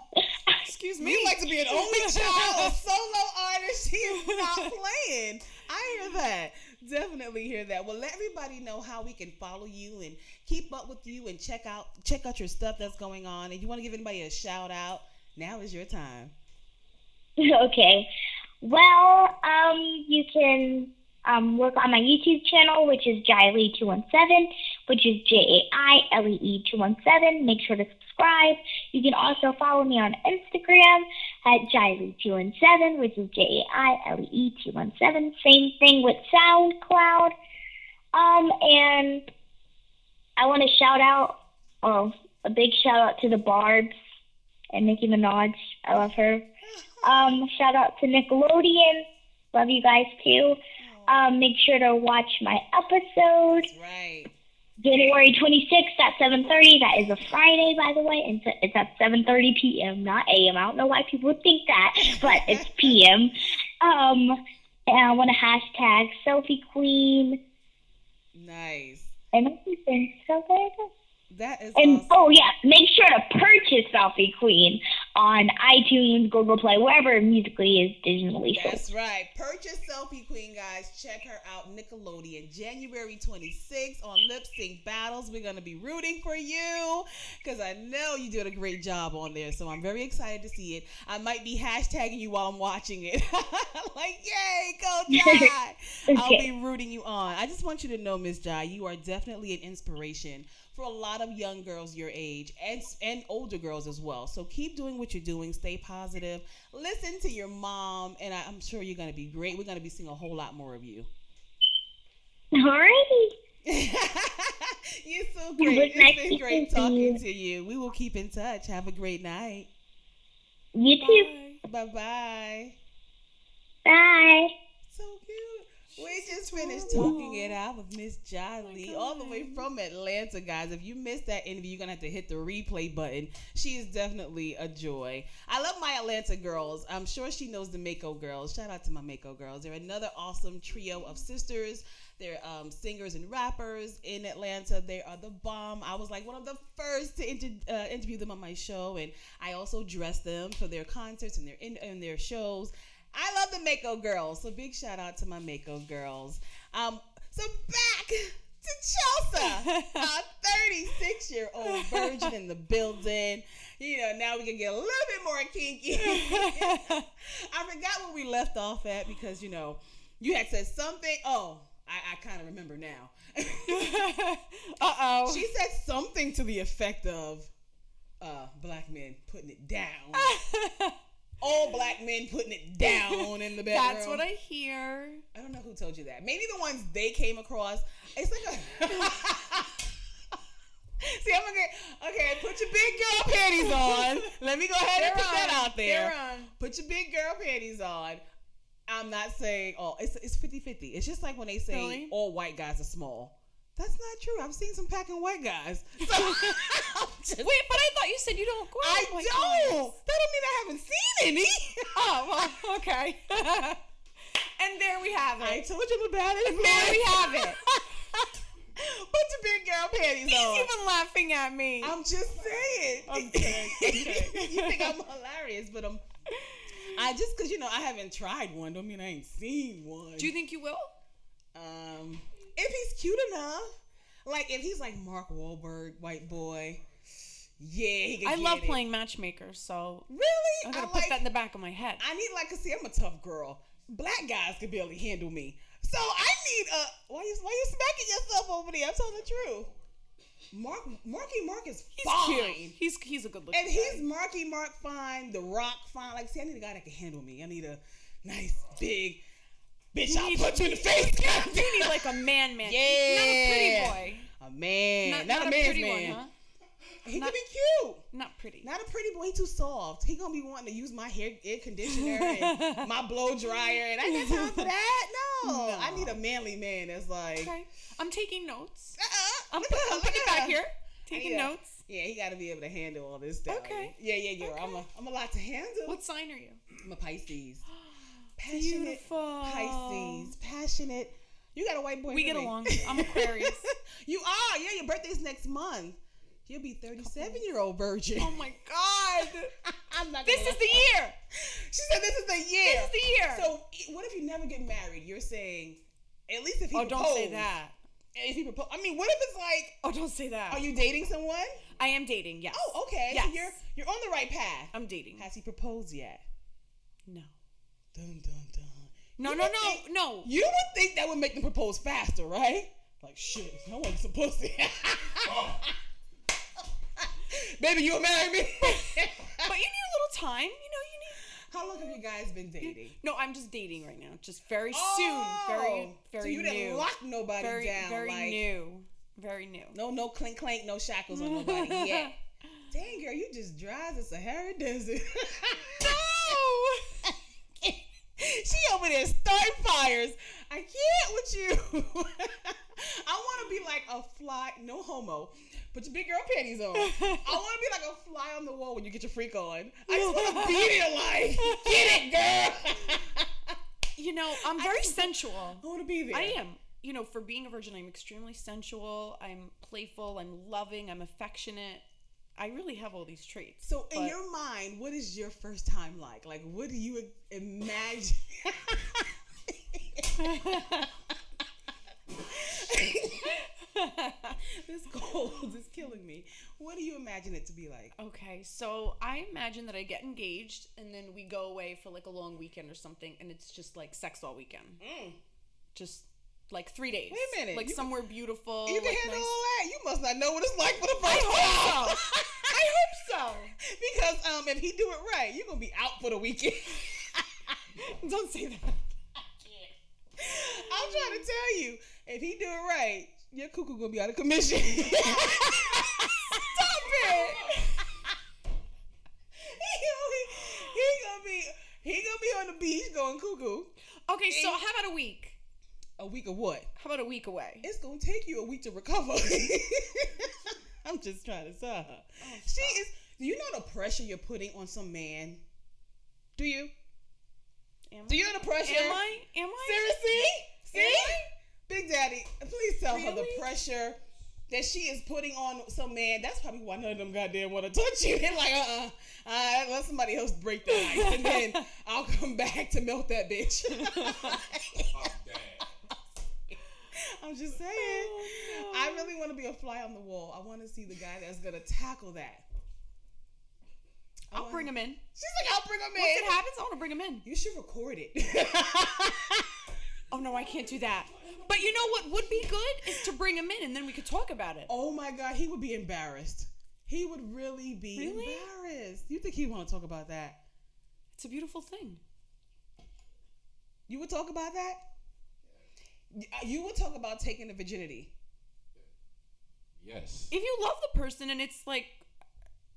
Excuse me. You like to be an only child, a solo artist. She is not playing. I hear that. Definitely hear that. Well, let everybody know how we can follow you and keep up with you and check out your stuff that's going on. And you want to give anybody a shout out? Now is your time. Okay. Well, you can look on my YouTube channel, which is Jailee217, which is JAILEE217. Make sure to subscribe. You can also follow me on Instagram at Jailee217, which is JAILEE217. Same thing with SoundCloud. And I want to shout out, a big shout out to the Barbs and Nicki Minaj. I love her. Shout out to Nickelodeon. Love you guys too. Make sure to watch my episode. That's right. January 26th at 7:30. That is a Friday, by the way. And it's at 7:30 p.m., not a.m. I don't know why people would think that, but it's p.m. And I want to hashtag Selfie Queen. Nice. And everything. So there you go. That is And awesome. make sure to purchase Selfie Queen on iTunes, Google Play, wherever musically is digitally sold. That's right. Purchase Selfie Queen, guys. Check her out. Nickelodeon, January 26th on Lip Sync Battles. We're going to be rooting for you because I know you did a great job on there. So I'm very excited to see it. I might be hashtagging you while I'm watching it. Like, yay, go Jai. I'll Okay. be rooting you on. I just want you to know, Miss Jai, you are definitely an inspiration for a lot of young girls your age and older girls as well. So keep doing what you're doing. Stay positive. Listen to your mom, and I'm sure you're going to be great. We're going to be seeing a whole lot more of you. Alrighty. You're so It great. was It's nice been great speaking to talking you. to you. We will keep in touch. Have a great night. You too. Bye-bye. Bye. So cute. We just finished talking it out with Miss Jailee all the way from Atlanta, guys. If you missed that interview, you're going to have to hit the replay button. She is definitely a joy. I love my Atlanta girls. I'm sure she knows the Mako girls. Shout out to my Mako girls. They're another awesome trio of sisters. They're singers and rappers in Atlanta. They are the bomb. I was like one of the first to interview them on my show, and I also dressed them for their concerts and their shows. I love the Mako girls, so big shout out to my Mako girls. So back to Chelsea, a 36-year-old virgin in the building. You know, now we can get a little bit more kinky. I forgot where we left off at because, you know, you had said something. Oh, I kind of remember now. Uh-oh. She said something to the effect of black men putting it down. All black men putting it down in the bedroom. That's what I hear. I don't know who told you that. Maybe the ones they came across. It's like a... See, I'm gonna get... Okay, put your big girl panties on. Let me go ahead and put that out there. They're on. Put your big girl panties on. I'm not saying... Oh, it's 50-50. It's just like when they say Really? all white guys are small. That's not true. I've seen some packing white guys. So, Wait, but I thought you said you don't go out I with white don't. guys. That don't mean I haven't seen any. Oh, well, okay. And there we have it. I told you about it. There we have it. Put your big girl panties He's on. even laughing at me. I'm just saying. Okay. You think I'm hilarious, but I just because you know I haven't tried one don't mean I ain't seen one. Do you think you will? If he's cute enough, like if he's like Mark Wahlberg, white boy, yeah, he can I get love it. playing matchmaker, so Really? I gotta I put that in the back of my head. I need like, cause see, I'm a tough girl. Black guys can barely handle me, so I need why you smacking yourself over there? I'm telling the truth. Marky Mark is He's fine. cute. He's a good looking And he's Marky Mark fine, The Rock fine. Like, see, I need a guy that can handle me. I need a nice big bitch. I'll put you in the face. You need like a man. Yeah. Not a pretty boy. A man. Not a man's pretty man. one, huh? He Not- can be cute. Not pretty. Not a pretty boy. He too soft. He gonna be wanting to use my air conditioner and my blow dryer, and I ain't got time for that. No. I need a manly man that's like. Okay. I'm taking notes. I'm I'm putting it back here. Taking Yeah. notes. Yeah, he got to be able to handle all this stuff. Okay. Yeah. Okay. I'm a lot to handle. What sign are you? I'm a Pisces. Passionate Beautiful. Pisces. Passionate. You got a white boy. We with get me. along. I'm Aquarius. You are. Yeah, your birthday's next month. You'll be 37-year-old virgin. Oh my God. I'm not. This gonna is the year. She said this is the year. This is the year. So what if you never get married? You're saying, at least if he Oh, proposed. don't say that. If he proposed, I mean, what if it's like, Oh, don't say that. are you dating someone? I am dating. Yes. Oh, okay. Yes. So you're on the right path. I'm dating. Has he proposed yet? No. Dun dun dun. No. You would think that would make them propose faster, right? Like shit, no one's supposed to. Baby, you will marry me. But you need a little time. You know, you need. How long have you guys been dating? No, I'm just dating right now. Just very soon. Very So you new. didn't lock nobody very, down. very like, new. Very new. No clink clank, no shackles on nobody yet. Dang girl, you just dry as a Sahara Desert. No. She over there starting fires. I can't with you. I want to be like a fly, no homo. Put your big girl panties on. I want to be like a fly on the wall when you get your freak on. I just want to be there like, get it, girl. You know, I'm very sensual. I want to be there. I am. You know, for being a virgin, I'm extremely sensual. I'm playful. I'm loving. I'm affectionate. I really have all these traits. So in but- your mind, what is your first time like? Like, what do you imagine? This cold is killing me. What do you imagine it to be like? Okay, so I imagine that I get engaged and then we go away for like a long weekend or something, and it's just like sex all weekend. Just like 3 days. Wait a minute. Like somewhere beautiful. You can like handle nice- all that. You must not know what it's like for the first I hope time. so. I hope so. Because if he do it right, you're gonna be out for the weekend. Don't say that. I'm trying to tell you, if he do it right, your cuckoo gonna be out of commission. Stop it. He gonna be on the beach going cuckoo. Okay, so how about a week? A week of what? How about a week away? It's gonna take you a week to recover. I'm just trying to tell her. She is. Do you know the pressure you're putting on some man? Do you? Do you know the pressure? Am I? Seriously? See? Am I? Big Daddy, please tell her the Really? pressure that she is putting on some man. That's probably why none of them goddamn want to touch you. They're like, let somebody else break the ice, and then I'll come back to melt that bitch. I'm just saying. I really want to be a fly on the wall. I want to see the guy that's gonna tackle that. I'll bring him in. She's like, I'll bring him in. Once it happens, I want to bring him in. You should record it. Oh no, I can't do that. But you know what would be good is to bring him in and then we could talk about it. Oh my God, he would be embarrassed. He would really be embarrassed. You think he'd want to talk about that? It's a beautiful thing. You would talk about that? You would talk about taking the virginity. Yes. If you love the person and it's like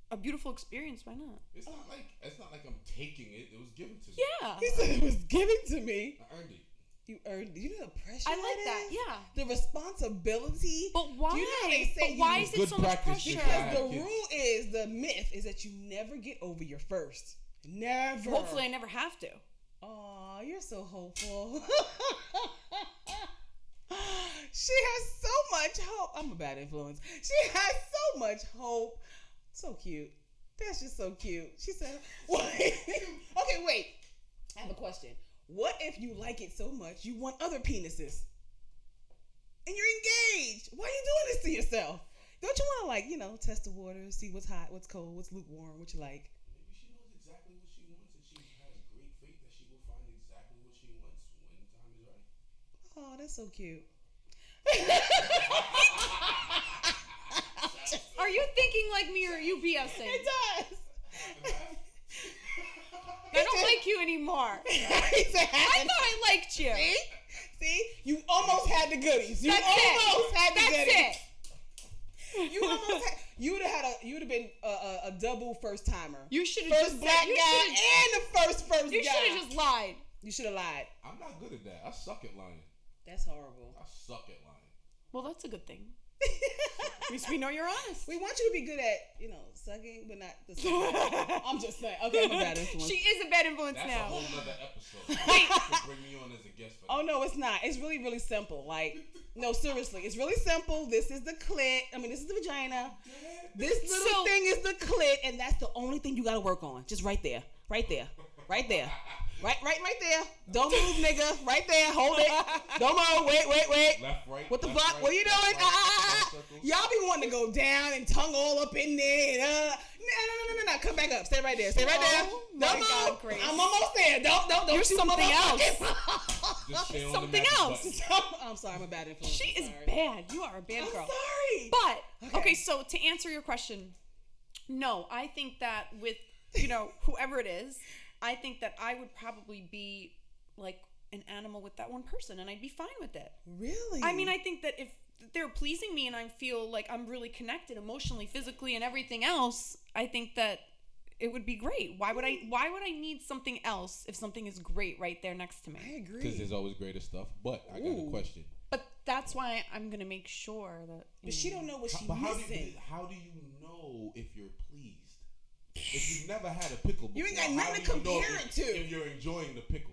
a beautiful experience, why not? It's not like I'm taking it. It was given to me. Yeah. He said it was given to me. I earned it. You earned it. You know the pressure. I like that. is? Yeah. The responsibility. But why? Do you know how they say why is it so much pressure? Because the myth is that you never get over your first. Never. Hopefully, I never have to. Oh, you're so hopeful. She has so much hope. I'm a bad influence. She has so much hope. So cute. That's just so cute. She said, wait. Okay, wait. I have a question. What if you like it so much you want other penises? And you're engaged. Why are you doing this to yourself? Don't you want to, test the waters, see what's hot, what's cold, what's lukewarm, what you like? Maybe she knows exactly what she wants and she has great faith that she will find exactly what she wants when the time is right. Oh, that's so cute. Are you thinking like me or are you BSing? It does. I don't like you anymore. I thought I liked you. See? You almost had the goodies. You almost had the goodies. That's it. You almost had. You'd have been a double first timer. You should have first just black guy and the first guy. You should have just lied. You should have lied. I'm not good at that. I suck at lying. That's horrible. I suck at lying. Well, that's a good thing. At least we know you're honest. We want you to be good at, sucking, but not the sucking. I'm just saying. Okay, I'm a bad influence. She is a bad influence That's now. a whole nother episode. You could bring me on as a guest for that. Oh, no, it's not. It's really, really simple. No, seriously. It's really simple. This is the clit. This is the vagina. This little thing is the clit, and that's the only thing you got to work on. Just right there. Right there. Right there. Right there. Don't move, nigga. Right there. Hold it. Don't move. Wait. Left, right. What the left, fuck? Right, What you doing? Right, Y'all be wanting to go down and tongue all up in there. No. Come back up. Stay right there. Stay right there. Don't move. Grace. I'm almost there. Don't. You're something else. Just stay on Something the else. I'm sorry. I'm a bad influence. She is bad. You are a bad girl. Sorry. But okay, so to answer your question, no, I think that with whoever it is, I think that I would probably be like an animal with that one person, and I'd be fine with it. Really? I think that if they're pleasing me and I feel like I'm really connected emotionally, physically, and everything else, I think that it would be great. Why would I need something else if something is great right there next to me? I agree. Because there's always greater stuff. But I got a question. But that's why I'm gonna make sure that. But she don't know what she's But missing. how do you know if you're pleased? If you've never had a pickle before, You ain't got how nothing do to you know compare it to. If you're enjoying the pickle.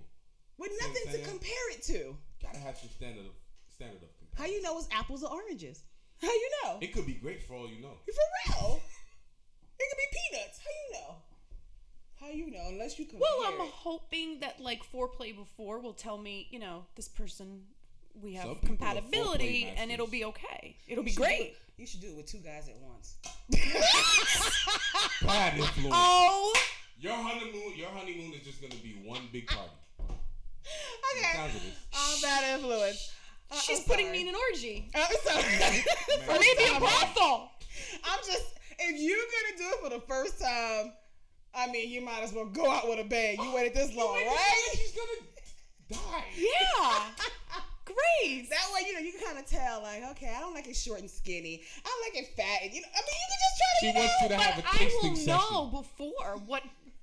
With See what I'm nothing to saying? compare it to. Gotta have some standard of comparison. How you know it's apples or oranges? How you know? It could be grapes for all you know. For real? It could be peanuts. How you know? How you know? Unless you compare. Well, I'm hoping that like foreplay before will tell me, this person, we have Some people are compatibility, foreplay and it'll masters. be okay. It'll be great. You should do it with two guys at once. Bad influence. Oh. Your honeymoon is just gonna be one big party. Okay. I'm bad influence. She's I'm putting sorry. me in an orgy. I'm sorry. Or maybe a brothel. I'm just, if you're gonna do it for the first time, you might as well go out with a bang. You waited this long, right? She's gonna die. Yeah. Grace. That way, you can kind of tell, like, okay, I don't like it short and skinny. I like it fat. And, you can just try to. She wants you to have a I tasting will session. know before what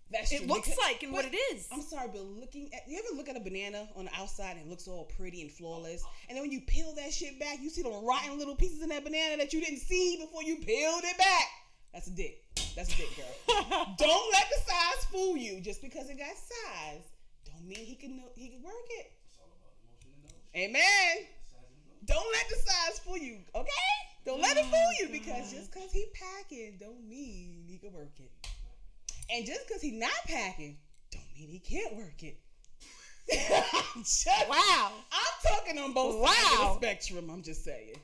That's it true, looks because- like and what it is. I'm sorry, but you ever look at a banana on the outside and it looks all pretty and flawless, and then when you peel that shit back, you see them rotten little pieces in that banana that you didn't see before you peeled it back. That's a dick. That's a dick, girl. Don't let the size fool you. Just because it got size, don't mean he can work it. Amen. Don't let the size fool you, okay? Don't let it fool you, because just because he packing don't mean he can work it. And just because he not packing don't mean he can't work it. Wow. I'm talking on both sides of the spectrum. I'm just saying.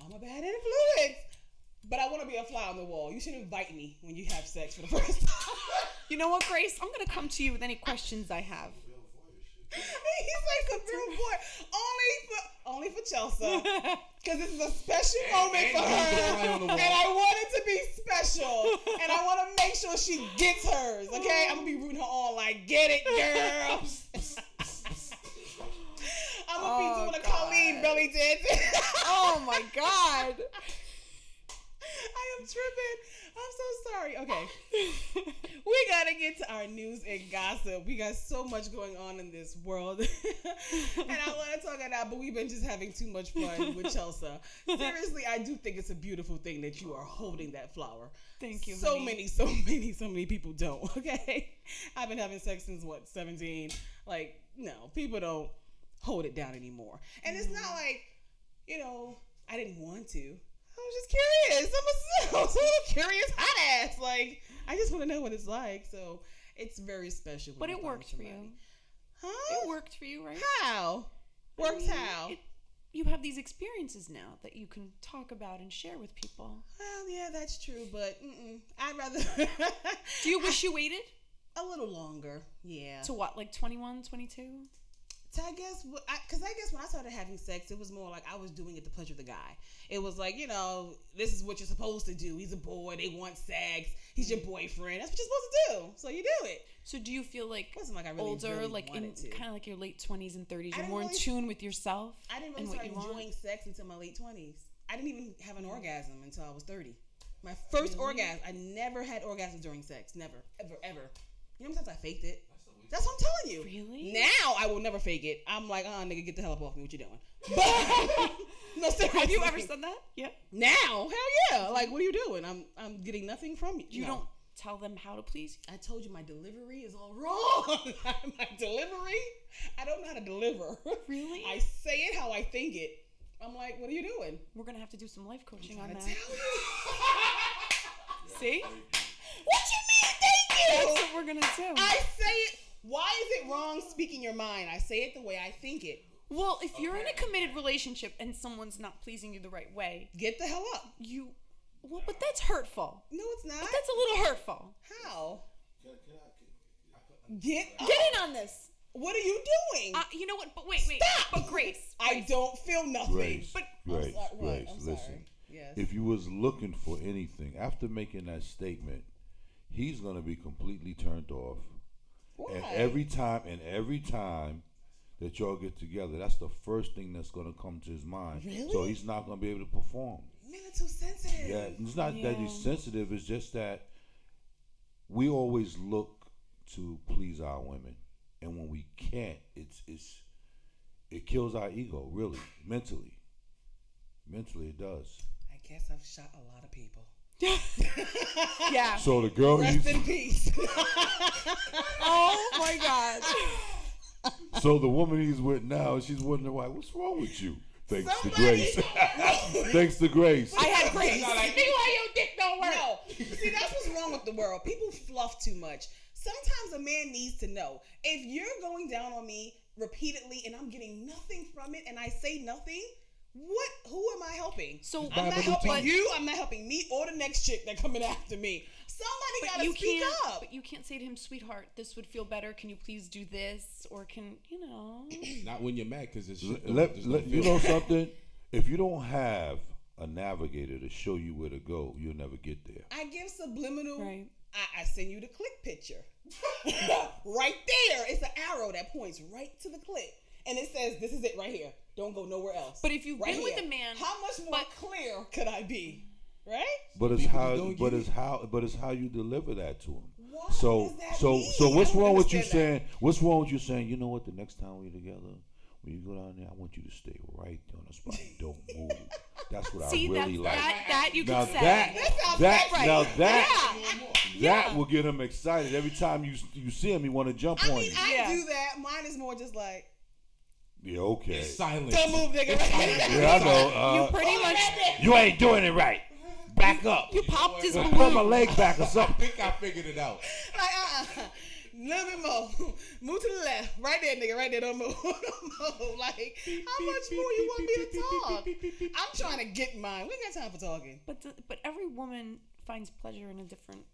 I'm a bad influence. But I want to be a fly on the wall. You should invite me when you have sex for the first time. You know what, Grace? I'm going to come to you with any questions I have. He's like some real boy. Only for Chelsea. Because this is a special moment for her. And I want it to be special. And I want to make sure she gets hers. Okay? I'm going to be rooting her on like, get it, girl. I'm going to be doing a Colleen belly dance. Oh, my God. I am tripping. I'm so sorry. Okay. We got to get to our news and gossip. We got so much going on in this world. And I want to talk about that, but we've been just having too much fun with Chelsea. Seriously, I do think it's a beautiful thing that you are holding that flower. Thank you. So honey. many people don't, okay? I've been having sex since, 17? Like, no, people don't hold it down anymore. And it's not like, I didn't want to. I was just curious. I'm a little curious hot ass. Like, I just want to know what it's like. So it's very special. But it worked for you. Huh? It worked for you, right? How? Works how? You have these experiences now that you can talk about and share with people. Well, yeah, that's true. But I'd rather. Do you wish you waited? A little longer. Yeah. To what, like 21, 22? I guess, because I guess when I started having sex, it was more like I was doing it to pleasure the guy. It was like, this is what you're supposed to do. He's a boy. They want sex. He's your boyfriend. That's what you're supposed to do. So you do it. So do you feel like, it wasn't like I really, older, really like in wanted to. kind of like your late 20s and 30s, you're more in tune with yourself? I didn't really start enjoying sex until my late 20s. I didn't even have an orgasm until I was 30. My first orgasm. I never had orgasms during sex. Never. Ever, ever. You know how many times I faked it? That's what I'm telling you. Really? Now I will never fake it. I'm like, nigga, get the hell up off me. What you doing? But, no, seriously. Have you ever said that? Yeah. Now? Hell yeah. Like, what are you doing? I'm getting nothing from you. You don't tell them how to please you? I told you my delivery is all wrong. My delivery? I don't know how to deliver. Really? I say it how I think it. I'm like, what are you doing? We're going to have to do some life coaching on that. Tell you. See? What you mean? Thank you. That's what we're going to do. I say it. Why is it wrong speaking your mind? I say it the way I think it. Well, if you're in a committed relationship and someone's not pleasing you the right way, get the hell up. But that's hurtful. No, it's not. But that's a little hurtful. How? Get in on this. What are you doing? You know what? But wait. Stop. But Grace. I don't feel nothing. Grace, but Grace, I'm listen. sorry. Yes. If you was looking for anything after making that statement, he's gonna be completely turned off. Why? And every time that y'all get together, that's the first thing that's gonna come to his mind. Really? So he's not gonna be able to perform. Men are too sensitive. Yeah, it's not that he's sensitive. It's just that we always look to please our women, and when we can't, it kills our ego. Really, mentally, it does. I guess I've shot a lot of people. Yeah. So the girl Rest in peace. Oh my God. So the woman he's with now, she's wondering why. What's wrong with you? Thanks to Somebody- Grace. Thanks to Grace. I had Grace. See why your dick don't work. No. See, that's what's wrong with the world. People fluff too much. Sometimes a man needs to know. If you're going down on me repeatedly and I'm getting nothing from it and I say nothing, who am I helping? So I'm not helping you, I'm not helping me or the next chick that coming after me. Somebody gotta speak up. But you can't say to him, sweetheart, this would feel better. Can you please do this? Or can, Not when you're mad, because it's shit. You know something? If you don't have a navigator to show you where to go, you'll never get there. I give subliminal. Right. I send you the click picture. Right there. It's an arrow that points right to the click. And it says, this is it right here. Don't go nowhere else. But if you've right been here. with a man, how much more clear could I be? Right? But it's how you deliver that to him. What So does that so mean? so what's I don't wrong with you understand saying? What's wrong with you saying? You know what? The next time we're together, when you go down there, I want you to stay right there on the spot. Don't move. That's what see, I really like. that you Now can say. that will get him excited. Every time you see him, he want to jump on you. I do that. Mine is more just like, Yeah, okay. Silence. don't move, nigga. Yeah, I know. You pretty much. You ain't doing it right. Back up. You popped his Put balloon. my leg back or I something. think I figured it out. Like, little bit more. Move to the left. Right there, nigga. Right there. Don't move. Don't move. Like, how much more you want me to talk? I'm trying to get mine. We ain't got time for talking. But every woman finds pleasure in a different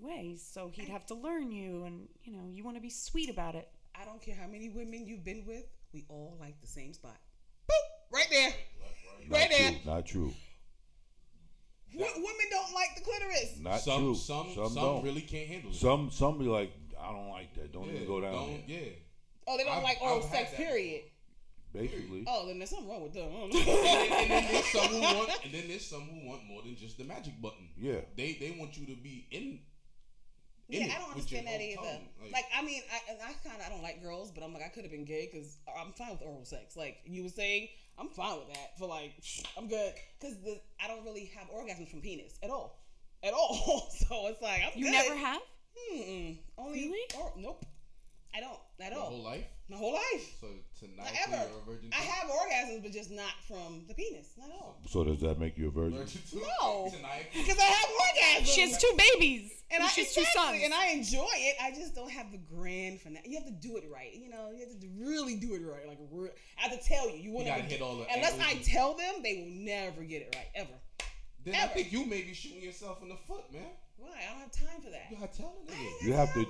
way, so he'd have to learn you, and you want to be sweet about it. I don't care how many women you've been with. We all like the same spot. Boop. Right there. Right there. Not true. Women don't like the clitoris. Not true. Some don't. really can't handle it. Some be like, I don't like that. Don't even go down there. Yeah. Oh, they don't like oral sex, period. Basically. Oh, then there's something wrong with them. and then there's some who want more than just the magic button. Yeah. They want you to be in. Yeah, I don't understand that either. Like, I mean, I don't like girls, but I'm like, I could have been gay because I'm fine with oral sex. Like you were saying, I'm fine with that. For like, I'm good because I don't really have orgasms from penis at all. So it's like I'm You good. never have? Only Really? Nope. I don't at Your all. whole life? My whole life. So tonight Not ever. you're a virgin too? I have orgasms, but just not from the penis. Not at all. So does that make you a virgin? Virgin too? No. Tonight? Because I have orgasms. She has 2 babies. And she has 2 sons. And I enjoy it. I just don't have the grand finale. You have to do it right. You have to really do it right. Like I have to tell you. You gotta hit all the unless I angles. tell them, they will never get it right ever. Then I think you may be shooting yourself in the foot, man. Why? I don't have time for that. You gotta tell the nigga. You have to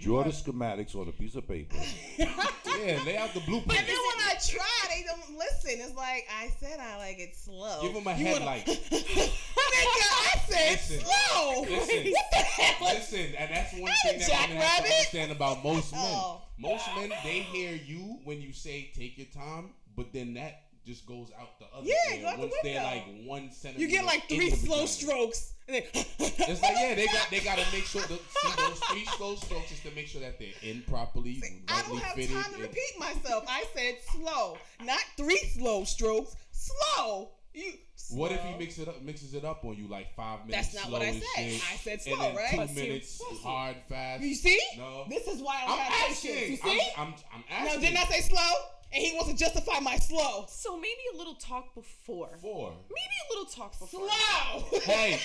draw the schematics on a piece of paper. Yeah, lay out the blueprint. And then when I try, they don't listen. It's like I said, I like it slow. Give them a headlight. Nigga, I said Listen. slow. Listen. What the hell? Listen, and that's one Not thing a that women have to jackrabbit. understand about most men. Oh. Most men, they hear you when you say take your time, but then that just goes out the other Yeah, ear go out the once they're window. like 1 centimeter. You get like in 3 the slow vagina. strokes. And then It's like, yeah, they got to make sure see those 3 slow strokes is to make sure that they're in properly, I rightly don't have fitted. time to and- repeat myself. I said slow, not 3 slow strokes. Slow. What if slow. he mixes it up on you like 5 minutes? That's not slow what I and said. shit, I said and slow, then right? 2 minutes hard, fast. You see? No. This is why I I'm don't have asking. patience. You see? I'm No, asking. didn't I say slow? And he wants to justify my slow. So maybe a little talk before. Maybe a little talk before. Slow. Hey,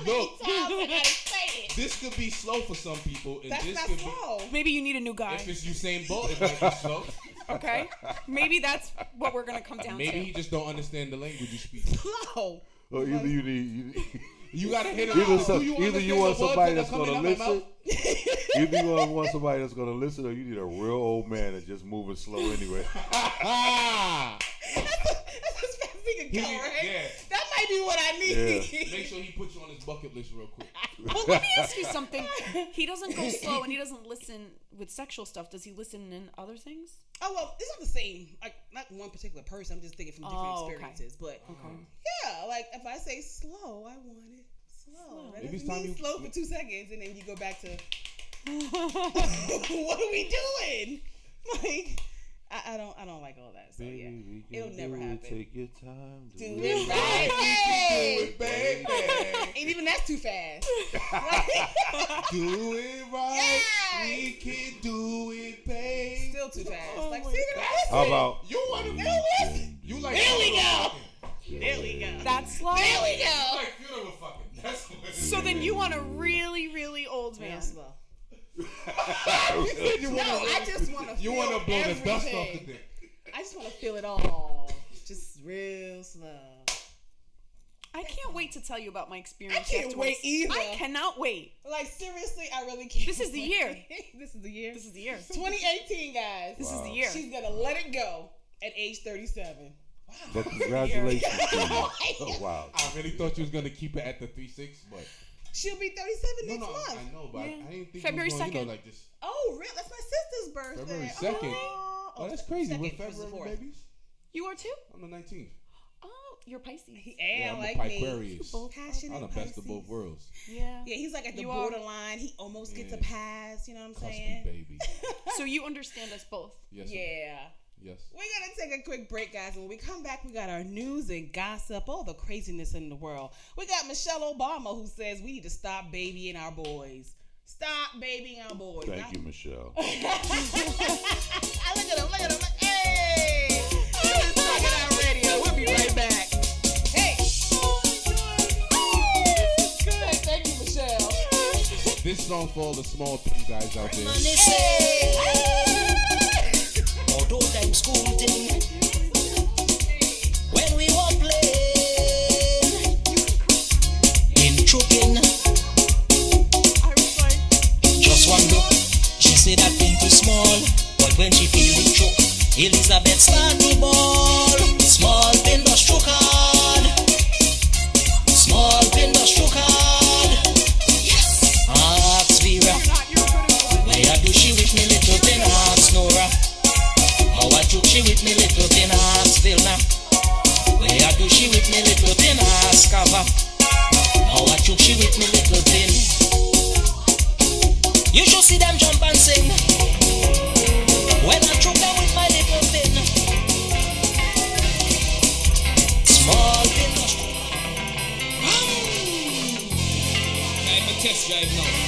look. Times I gotta say it. This could be slow for some people, and That's this not could slow. Maybe you need a new guy. be. If it's Usain Bolt, it might be slow. Okay? Maybe that's what we're going to come down Maybe to. he just don't understand the language you speak. Slow. Or either you need. You gotta hit it. Either you want somebody that's gonna gonna listen. Either you want somebody that's gonna listen, or you need a real old man that's just moving slow anyway. That's as fast as he can go, right? Yeah. That might be what I need. Yeah. Make sure he puts you on his bucket list real quick. Well, let me ask you something. He doesn't go slow and he doesn't listen with sexual stuff. Does he listen in other things? Oh, well, it's not the same. Like, not one particular person. I'm just thinking from different Oh, okay. experiences. But, yeah, like, if I say slow, I want it slow. That Maybe it's doesn't time mean you- slow for 2 seconds, and then you go back to, what are we doing? Like, I don't like all that. So, yeah, it'll never happen. Take your time. Do it right. Hey. baby. And even that's too fast. Do it right. Yes. We can do it, babe. Still too fast. Oh Like, my see, How about You want to listen. You like There we funeral go. fucking. There we go. That's slow? There we You go. like funeral fucking. That's what it is. So then you want a really, really old Man, man. slow. You No, I just want to. You want to blow the dust off the everything. dick. I just want to feel it all, just real slow. I can't wait to tell you about my experience. I can't afterwards. wait either. I cannot wait. Like seriously, I really can't. This is the wait. year. This is the year. This is the year. 2018, guys. This is the year. She's gonna let it go at age 37. Wow. But congratulations to you. Oh, wow. I really thought you was gonna keep it at the 3-6, but She'll be 37 next month. I know, but Yeah. I didn't think February you was gonna, 2nd. like this. Oh, really? That's my sister's birthday. February 2nd. Oh, that's crazy. Second We're versus February fourth. babies. You are too? I'm the 19th. Oh, you're Pisces. Yeah, I'm like a me. Pisquarius. Passionate I'm the best of Pisces. both worlds. Yeah. Yeah, he's like at the You are. borderline. He almost gets a Yeah. pass. You know what I'm Cuspy saying? baby. So you understand us both. Yes. sir. Yeah. Yes. We're going to take a quick break, guys. And when we come back, we got our news and gossip, all the craziness in the world. We got Michelle Obama who says we need to stop babying our boys. Stop babying our boys. Thank you, Michelle. Look at him. Look at him. Hey. This is Talking Out Radio. We'll be right back. Hey. Good. Thank you, Michelle. This song for all the small thing guys out there. Although time school thing, when we were playing in choking, just one look, she said that thing too small, but when she feel the choke, Elizabeth start to ball. Small pin the stroke hard, small pin the stroke hard. Ask Vera, where do she with me little pin? Ask Nora, how I took she with me little pin? Ask Vilna, where do she with me little pin? Ask Kava, how I took she with me little pin? You should see them jump and sing when I choke them with my little pin. Small pin. I'm a test drive now.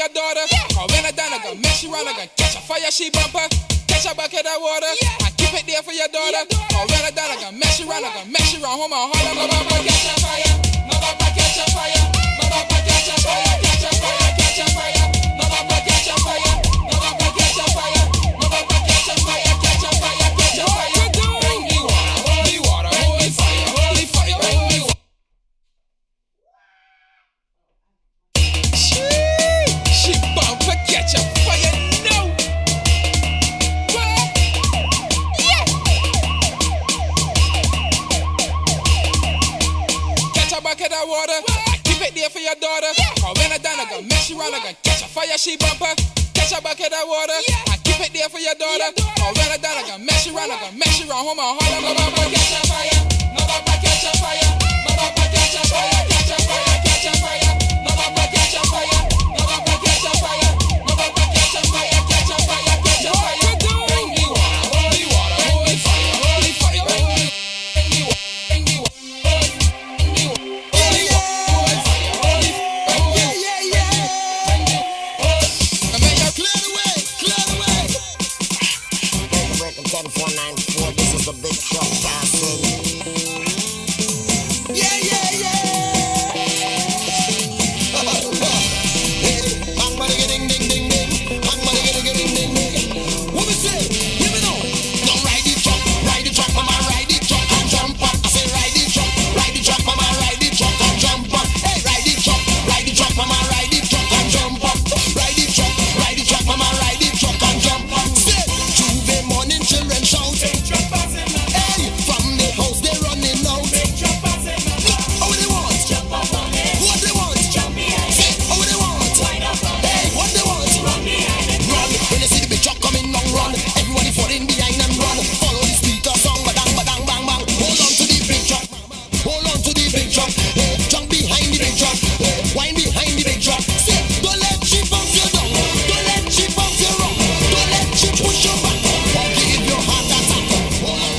your daughter. Cause when I done, I gonna mess you around, I gonna catch a fire, she bumper. Catch a bucket of water, I keep it there for your daughter. Cause when I done, I gonna mess you around, I gonna mess you around. Hold my heart, I'm about to catch a fire. No about to catch a fire. No about to catch a fire, catch a fire, catch a fire. No about to catch a fire. No about to catch a fire. No about to catch a fire, catch a fire, catch a fire. Holy water, holy fire, holy fire, holy water. She bumper catch a fire, no. What? Yeah. Catch a bucket of water, I keep it there for your daughter. Cause when I done, I gonna mess you around, I gonna catch a fire, she bumper. Catch a bucket of water, I keep it there for your daughter. Cause when I done, I gonna mess you around, I gonna mess you around. Hold my heart, I'm about to catch a fire. No about to catch a fire. No about to catch a fire, catch a fire, catch a fire. No about to catch a fire. No about to catch a fire. No about to catch a fire, catch a fire, catch a fire. Holy water, holy fire, holy fire, holy Breaking 10494, this is a big truck passing. Yeah, yeah, yeah. Hey, bang, bang, ding, ding, ding, ding. Bang, bang, ding, ding, ding, ding. What we say? Give me now. Now ride the truck, mama, ride the truck and jump up. I say ride the truck, mama, ride the truck and jump up. Hey, ride the truck, mama, ride the truck and jump up. Ride the truck, mama, ride the truck and jump up. Say, Tuesday morning children shout. Hey, from the house they running out. How they want? What they want? Say, how they want? Hey, what they want? Run. When they see the big truck coming down, run. Everybody falling behind and run. Follow the speaker song, badang, badang, bang, bang. Hold on to the big truck. Hold on to the big truck. Hey, jump behind the big truck. Hey, wind behind the big truck. Say, don't let she bounce you down. Don't let she bounce you wrong. Don't let she push you back. Or give your heart attack. Hold on.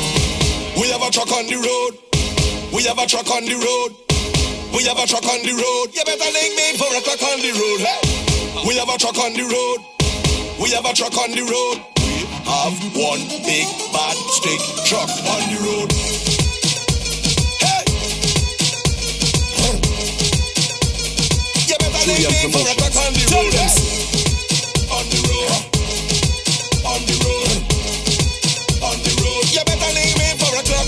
We have a truck on the road. We have a truck on the road. We have a truck on the road. You better link me for a truck on the road. Hey. We have a truck on the road. We have a truck on the road. We have one big bad stick truck on the road. Hey. You better link me for a truck on the road. Hey. On the road. On the road. On the road. You better link me for a truck.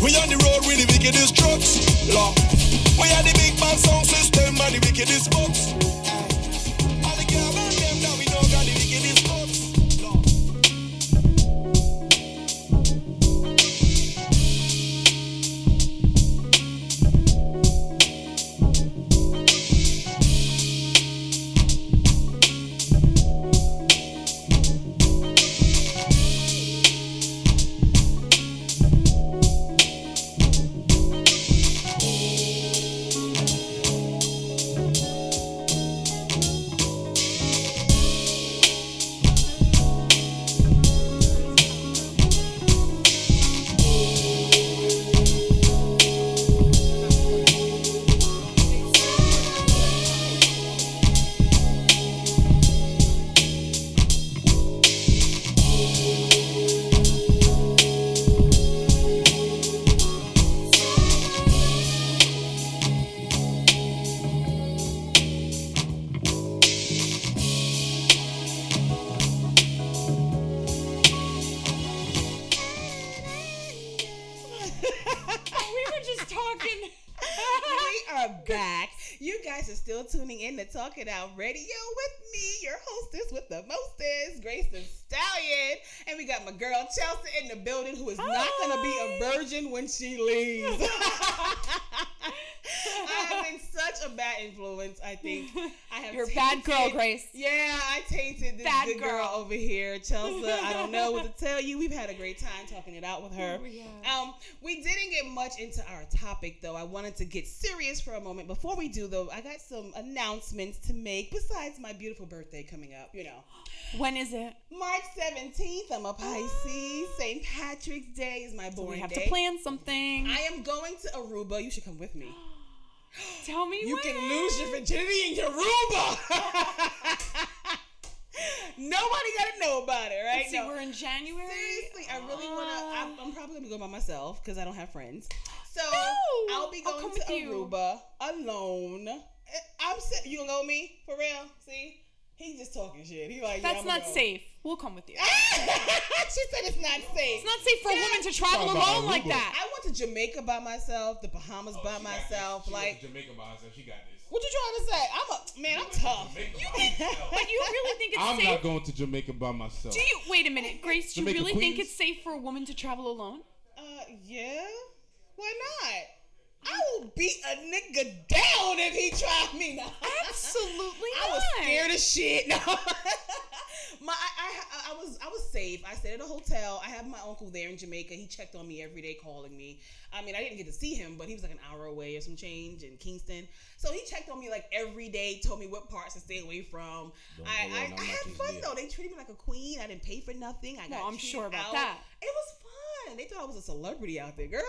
We on the road with the wickedest trucks. Look, we are the big band sound system and the wickedest bucks. All the girls and them now we know got the wickedest bucks. back. You guys are still tuning in to Talk It Out Radio with me, your hostess with the mostest, Grace the Stallion. And we got my girl Chelsea in the building, who is not going to be a virgin when she leaves. I have been such a bad influence, I think. You're a bad girl, Grace. Yeah, I tainted this bad good girl over here, Chelsea. I don't know what to tell you. We've had a great time talking it out with her. Oh, yeah. We didn't get much into our topic, though. I wanted to get serious for a moment. Before we do, though, I got some announcements to make besides my beautiful birthday coming up, you know. When is it? March 17th. I'm a Pisces. St. Patrick's Day is my born day. We have to plan something. I am going to Aruba. You should come with me. Tell me You when. can lose your virginity in Yoruba. Nobody got to know about it, right? Let's see, we're in January. Seriously, I really want to. I'm probably going to go by myself because I don't have friends. So No, I'll be I'll going come to with you. Aruba alone. You going to go with me? For real? See? He just talking shit. He like, That's yeah, I'ma not go. safe. We'll come with you. She said it's not safe. It's not safe for a woman to travel Talking about alone like Aruba. that. I went to Jamaica by myself, the Bahamas by myself. Like, Jamaica by herself. She got this. what you trying to say? I'm tough. But you really think it's I'm safe? not going to Jamaica by myself. Do you wait a minute, Grace? Do you Jamaica really think Queens? it's safe for a woman to travel alone? Yeah. Why not? I will beat a nigga down if he tried me now. Absolutely I was not. scared as shit. No. I was safe. I stayed at a hotel. I have my uncle there in Jamaica. He checked on me every day, calling me. I mean, I didn't get to see him, but he was like an hour away or some change in Kingston. So he checked on me like every day, told me what parts to stay away from. I had fun though. They treated me like a queen. I didn't pay for nothing. I got I'm treated sure about out. that. It was fun. They thought I was a celebrity out there, girls.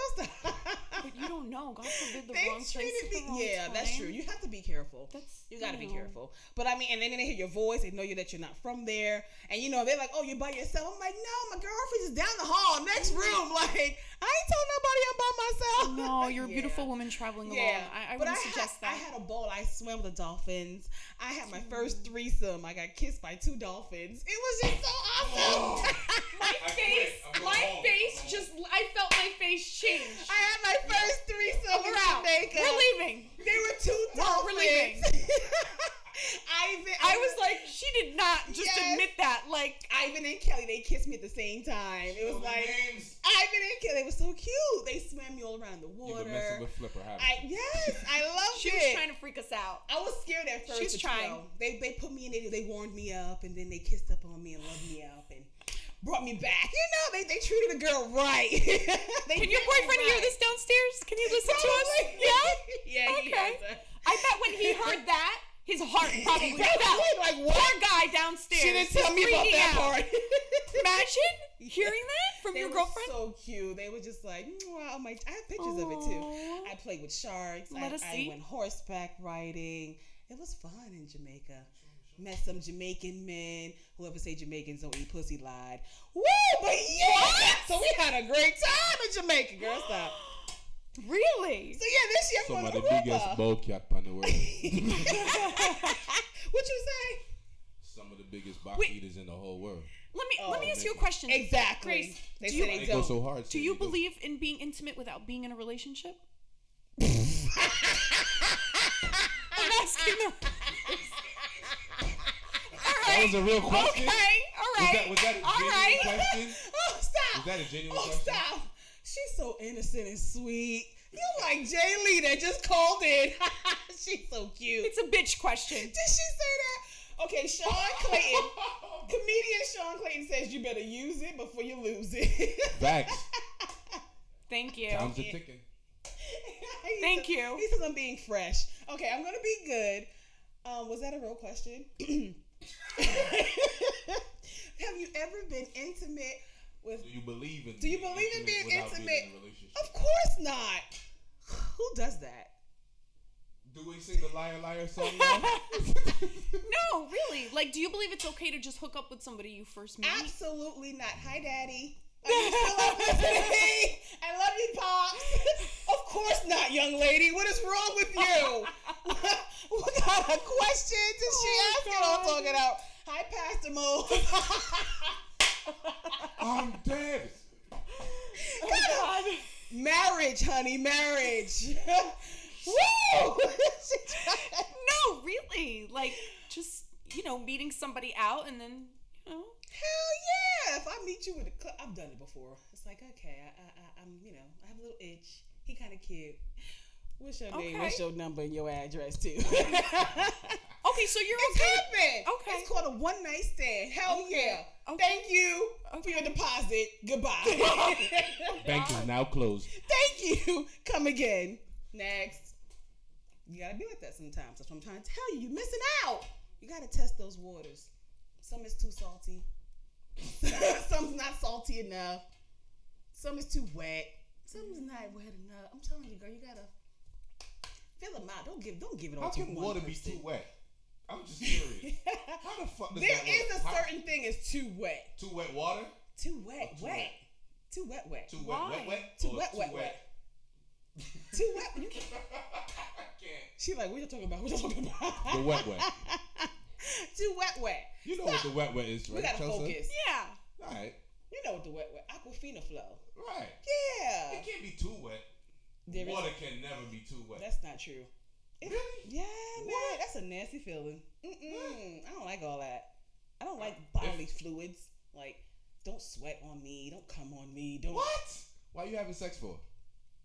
But you don't know. God forbid the They wrong place treated at the me. wrong Yeah, that's time. true. You have to be careful. You got to be know. careful. But I mean, and then they hear your voice. They know you that you're not from there. And you know, they're like, "Oh, you're by yourself." I'm like, "No, my girlfriend's just down the hall, next room." Like, I ain't told nobody I'm by myself. No, you're a Yeah. beautiful woman traveling alone. Yeah, I but wouldn't suggest I that. had a ball. I swam with the dolphins. I had my first threesome. I got kissed by 2 dolphins. It was just so awesome. I felt my face change. I had my first threesome in We're out. Jamaica. We're leaving. There were 2 dolphins. We're leaving. I was like, she did not just admit that. Like, Ivan and Kelly, they kissed me at the same time. It was like Ivan and Kelly, they were so cute. They swam me all around the You've water. been messing with Flipper, haven't you? I loved she it. was trying to freak us out. I was scared at first. She's but, trying. You know, they put me in. They warmed me up, and then they kissed up on me and loved me up and brought me back. You know, they treated a girl right. Can your boyfriend hear this downstairs? Can he listen to us? Probably. Yeah? Yeah, he Okay. has. I bet when he heard that, his heart probably He fell. probably like, what? Poor guy downstairs. She didn't tell me about freaking that out. part. Imagine hearing that from They your were girlfriend. so cute. They were just like, wow. I have pictures of it too. Aw. I played with sharks. Let us see. I went horseback riding. It was fun in Jamaica. Met some Jamaican men. Whoever say Jamaicans don't eat pussy lied. Woo! But yeah! So we had a great time in Jamaica, girl. Stop. Really? So yeah, this year I'm Some of going the to biggest Aruba. bowcat on the world. What you say? Some of the biggest box Wait. eaters in the whole world. Let me ask you a question. Exactly. Grace, They do say you, they They go don't. so hard. do you believe in being intimate without being in a relationship? I'm asking the. That was a real question. Okay, all right. Was that a all genuine right. question? Oh, stop. Was that a genuine Oh, question? stop. She's so innocent and sweet. You like Jay Lee that just called in. She's so cute. It's a bitch question. Did she say that? Okay, Sean Clayton. Comedian Sean Clayton says you better use it before you lose it. Facts. Thank you. Time's a ticking. Thank you. He says I'm being fresh. Okay, I'm gonna be good. Was that a real question? Have you ever been intimate with? Do you believe in? Do you believe in being without intimate? Being in a relationship? Of course not. Who does that? Do we sing the Liar Liar song? No, really. Like, do you believe it's okay to just hook up with somebody you first meet? Absolutely not. Hi, Daddy. Are you still up listening? I love you, Pops. Of course not, young lady. What is wrong with you? What kind of questions is she asking? I'm talking out. Hi, Pastor Mo. I'm dead. God. Marriage, honey, marriage. Woo! No, really. Like, just, meeting somebody out and then, Hell yeah! If I meet you with a club, I've done it before. It's like, okay, I'm, I have a little itch. He kind of cute. What's your name? Okay. What's your number and your address too? Okay, so you're It's okay. happened. Okay. It's called a one night stand. Hell Okay. yeah. Okay. Thank you for your deposit. Goodbye. Bank is now closed. Thank you. Come again. Next. You gotta be like that sometimes. That's what I'm trying to tell you. You're missing out. You gotta test those waters. Some is too salty. Some's not salty enough. Some is too wet. Some is not wet enough. I'm telling you, girl, you gotta fill them out. Don't give it all How to can one water person. be too wet? I'm just curious. How the fuck does There that is work? a certain thing as too wet. Too wet water? Too wet, Too wet. wet. Too wet, wet. Too wet, wet, wet? Too Or wet, too wet, wet. Too wet. You can't. She like, what you talking about? What you talking about? The wet, wet. Too wet, wet. You know what the wet, wet is, right, We gotta Chelsea? focus. Yeah. All right. You know what the wet, wet. Aquafina flow. Right. Yeah. It can't be too wet. There is- Water can never be too wet. That's not true. Really? Yeah, man. That's a nasty feeling. I don't like all that. I don't like bodily fluids. Like, don't sweat on me. Don't come on me. Don't. What? Why are you having sex for?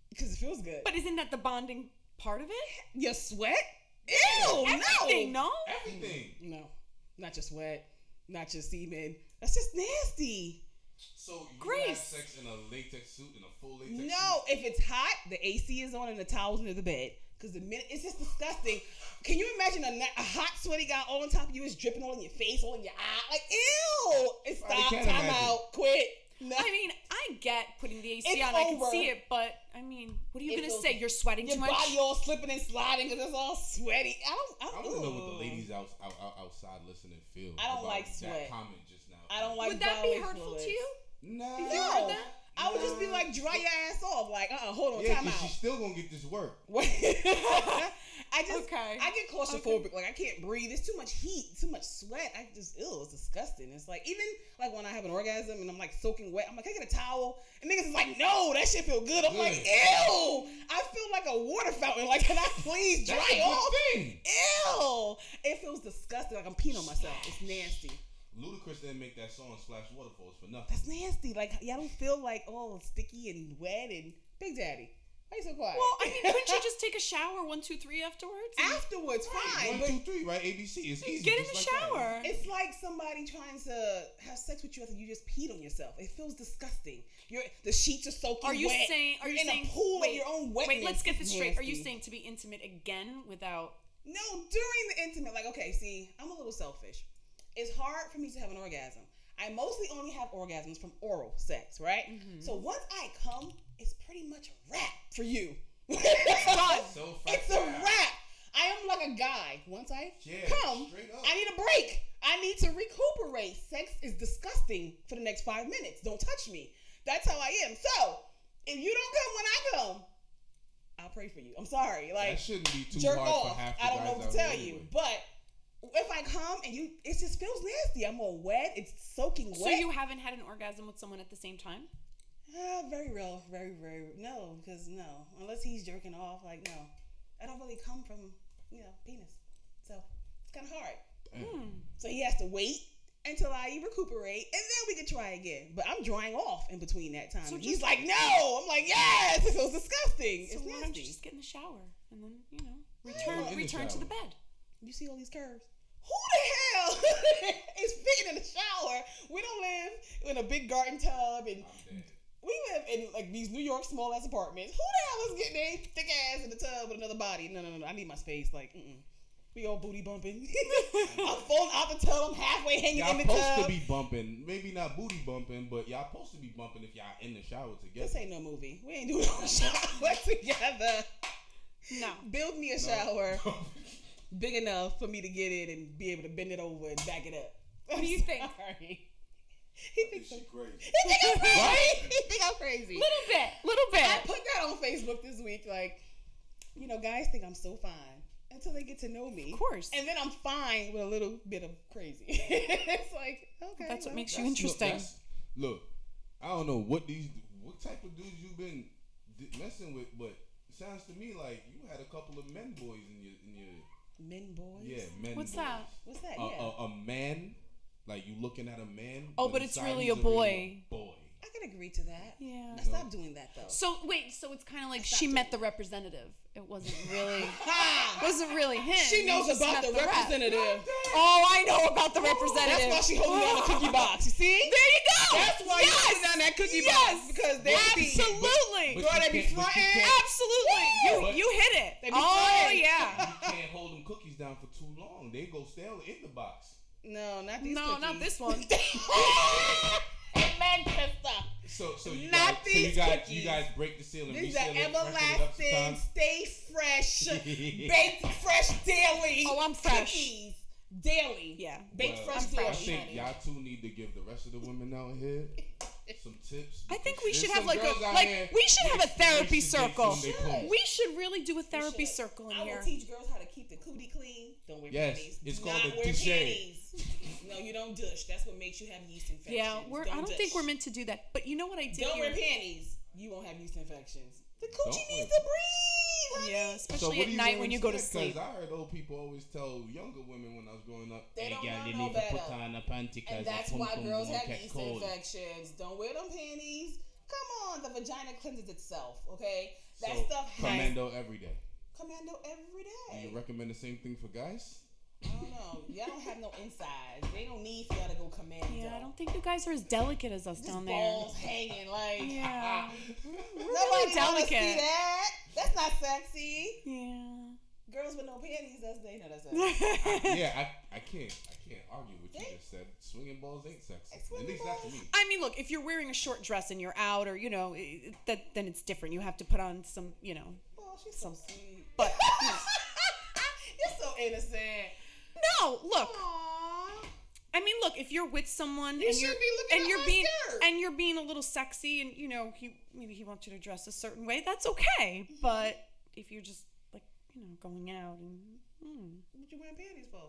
Because it feels good. But isn't that the bonding part of it? Your sweat? Ew, Everything, no? Everything. No. Not your sweat. Not your semen. That's just nasty. So you have Grace. sex in a latex suit, in a full latex suit? No, if it's hot, the AC is on and the towel's under the bed. Because the minute, it's just disgusting. Can you imagine a hot, sweaty guy all on top of you is dripping all in your face, all in your eye? Like, ew! It's I stop, can't time imagine. out, quit. No. I mean, I get putting the AC It's on. I can over. see it, but I mean, what are you It gonna feels- say? You're sweating your too much. body all slipping and sliding because it's all sweaty. I I want to know what the ladies outside listening feel. I don't about like that sweat. comment just now. I don't like Would that be bodily hurtful fluids. to you? Nah. If you heard that? I would just be like, dry your ass off. Like, hold on, Yeah, time because out. she's still going to get this work. I just, Okay. I get claustrophobic. Like, I can't breathe. There's too much heat, too much sweat. I just, it's disgusting. It's like, even like when I have an orgasm and I'm like soaking wet, I'm like, can I get a towel? And niggas is like, no, that shit feel good. I'm like, ew. I feel like a water fountain. Like, can I please dry That's a good off? thing. Ew. It feels disgusting. Like I'm peeing on myself. It's nasty. Ludacris didn't make that song Splash Waterfalls for nothing. That's nasty. Like, y'all don't feel like, oh, sticky and wet and Big Daddy. Why you so quiet? Well, I mean, couldn't you just take a shower 1, 2, 3 afterwards? Afterwards, fine. 1, 2, 3, right? ABC. It's easy. Get in the just like that. shower. It's like somebody trying to have sex with you after you just peed on yourself. It feels disgusting. The sheets are soaking Are you wet. saying? Are You're you in saying? a pool wait, of your own wetness? Wait, let's get this It's straight. Are you nasty. saying to be intimate again without? No, during the intimate. Like, okay, see, I'm a little selfish. It's hard for me to have an orgasm. I mostly only have orgasms from oral sex, right? Mm-hmm. So once I come, it's pretty much a wrap for you. Done. So It's a wrap. I am like a guy. Once I Yeah, come, straight up. I need a break. I need to recuperate. Sex is disgusting for the next 5 minutes. Don't touch me. That's how I am. So, if you don't come when I come, I'll pray for you. I'm sorry. Like, That shouldn't be too jerk hard off. for half the I don't know guys what out to tell here you. anyway. But if I come and it just feels nasty. I'm all wet. It's soaking wet. So you haven't had an orgasm with someone at the same time? Very real. Very, very. No, because no. Unless he's jerking off, like, no. I don't really come from, penis. So, it's kind of hard. So he has to wait until I recuperate, and then we can try again. But I'm drying off in between that time. So And he's just- like, no. I'm like, yes. It feels disgusting. So It's why don't nasty. you just get in the shower and then in return the to shower. the bed? You see all these curves? Who the hell is fitting in the shower? We don't live in a big garden tub, and I'm dead. we live in like these New York small ass apartments. Who the hell is getting their thick ass in the tub with another body? No. I need my space. Like, we all booty bumping. I'm falling out the tub. I'm halfway hanging Y'all in the supposed tub. to be bumping. Maybe not booty bumping, but y'all supposed to be bumping if y'all in the shower together. This ain't no movie. We ain't doing no shower together. No. Build me a shower big enough for me to get in and be able to bend it over and back it up. What do you think? Sorry. He thinks She crazy. He think I'm crazy. He think I'm crazy. Little bit. I put that on Facebook this week. Like, guys think I'm so fine until they get to know me. Of course. And then I'm fine with a little bit of crazy. It's like, okay. That's what makes you That's- interesting. Look, I don't know what type of dudes you've been messing with, but it sounds to me like you had a couple of men boys in your Men boys? yeah, men. What's boys. that? What's that? A man, like you looking at a man. Oh, but it's inside really he's a boy. really a boy. I can agree to that. Yeah. I stopped doing that though. So wait, so it's kind of like Stop she doing met the representative. It wasn't really Ha! him. She knows You just about met the rep. representative. Oh, I know about the representative. That's why she holding down the cookie box. You see? There you go. That's why you holding down that cookie box because they Absolutely. But Girl, you they be can't- but you fronting. can't- Absolutely. But- You hit it. They be Oh fronting. yeah. You can't hold them cookies down for too long. They go stale in the box. No, not these No, cookies. not this one. Manchester. So you Not guys, these you cookies. guys break the seal and These reseal are it, freshen it up everlasting, sometimes? stay fresh, baked fresh daily. Oh, I'm fresh. Cookies daily. Yeah. Baked Well, fresh I daily. think honey. y'all two need to give the rest of the women out here some tips. I think we There's should have some like girls out a here we should have a with therapy expiration circle. dates on their clothes. We should really do a therapy should. circle in I here. will teach girls how to keep the cootie clean. Don't wear Yes, panties. it's Do called not a wear douche. panties. No, you don't douche. That's what makes you have yeast infections. Yeah, I don't think douche. we're meant to do that. But you know what I did Don't here? wear panties. You won't have yeast infections. The Don't coochie wear needs to breathe, honey. Yeah, So especially what at do you night do when you go to instead? sleep. 'Cause I heard old people always tell younger women when I was growing up, They don't know you no need to put better. on a panty And because that's why girls have catch yeast cold. infections. Don't wear them panties. Come on, the vagina cleanses itself, okay? That So, stuff has commando every day. commando every Do day. you recommend the same thing for guys? I don't know. Y'all don't have no insides. They don't need for y'all to go commando. Yeah, I don't think you guys are as delicate as us down there. Balls hanging like. Yeah. Nobody really wanna see delicate. that. That's not sexy. Yeah. Girls with no panties, that's they know that's I can't argue with you just said. Swinging balls ain't sexy. At least not to me. I mean, look, if you're wearing a short dress and you're out, or you know, then it's different. You have to put on some, you know, Oh, she's so sweet. But You're so innocent. no, look. Aww. I mean, look, if you're with someone You and should you're be looking and at you're my being skirt. and you're being a little sexy, and you know, maybe he wants you to dress a certain way, that's okay. But if you're just like, you know, going out and What you wearing panties for?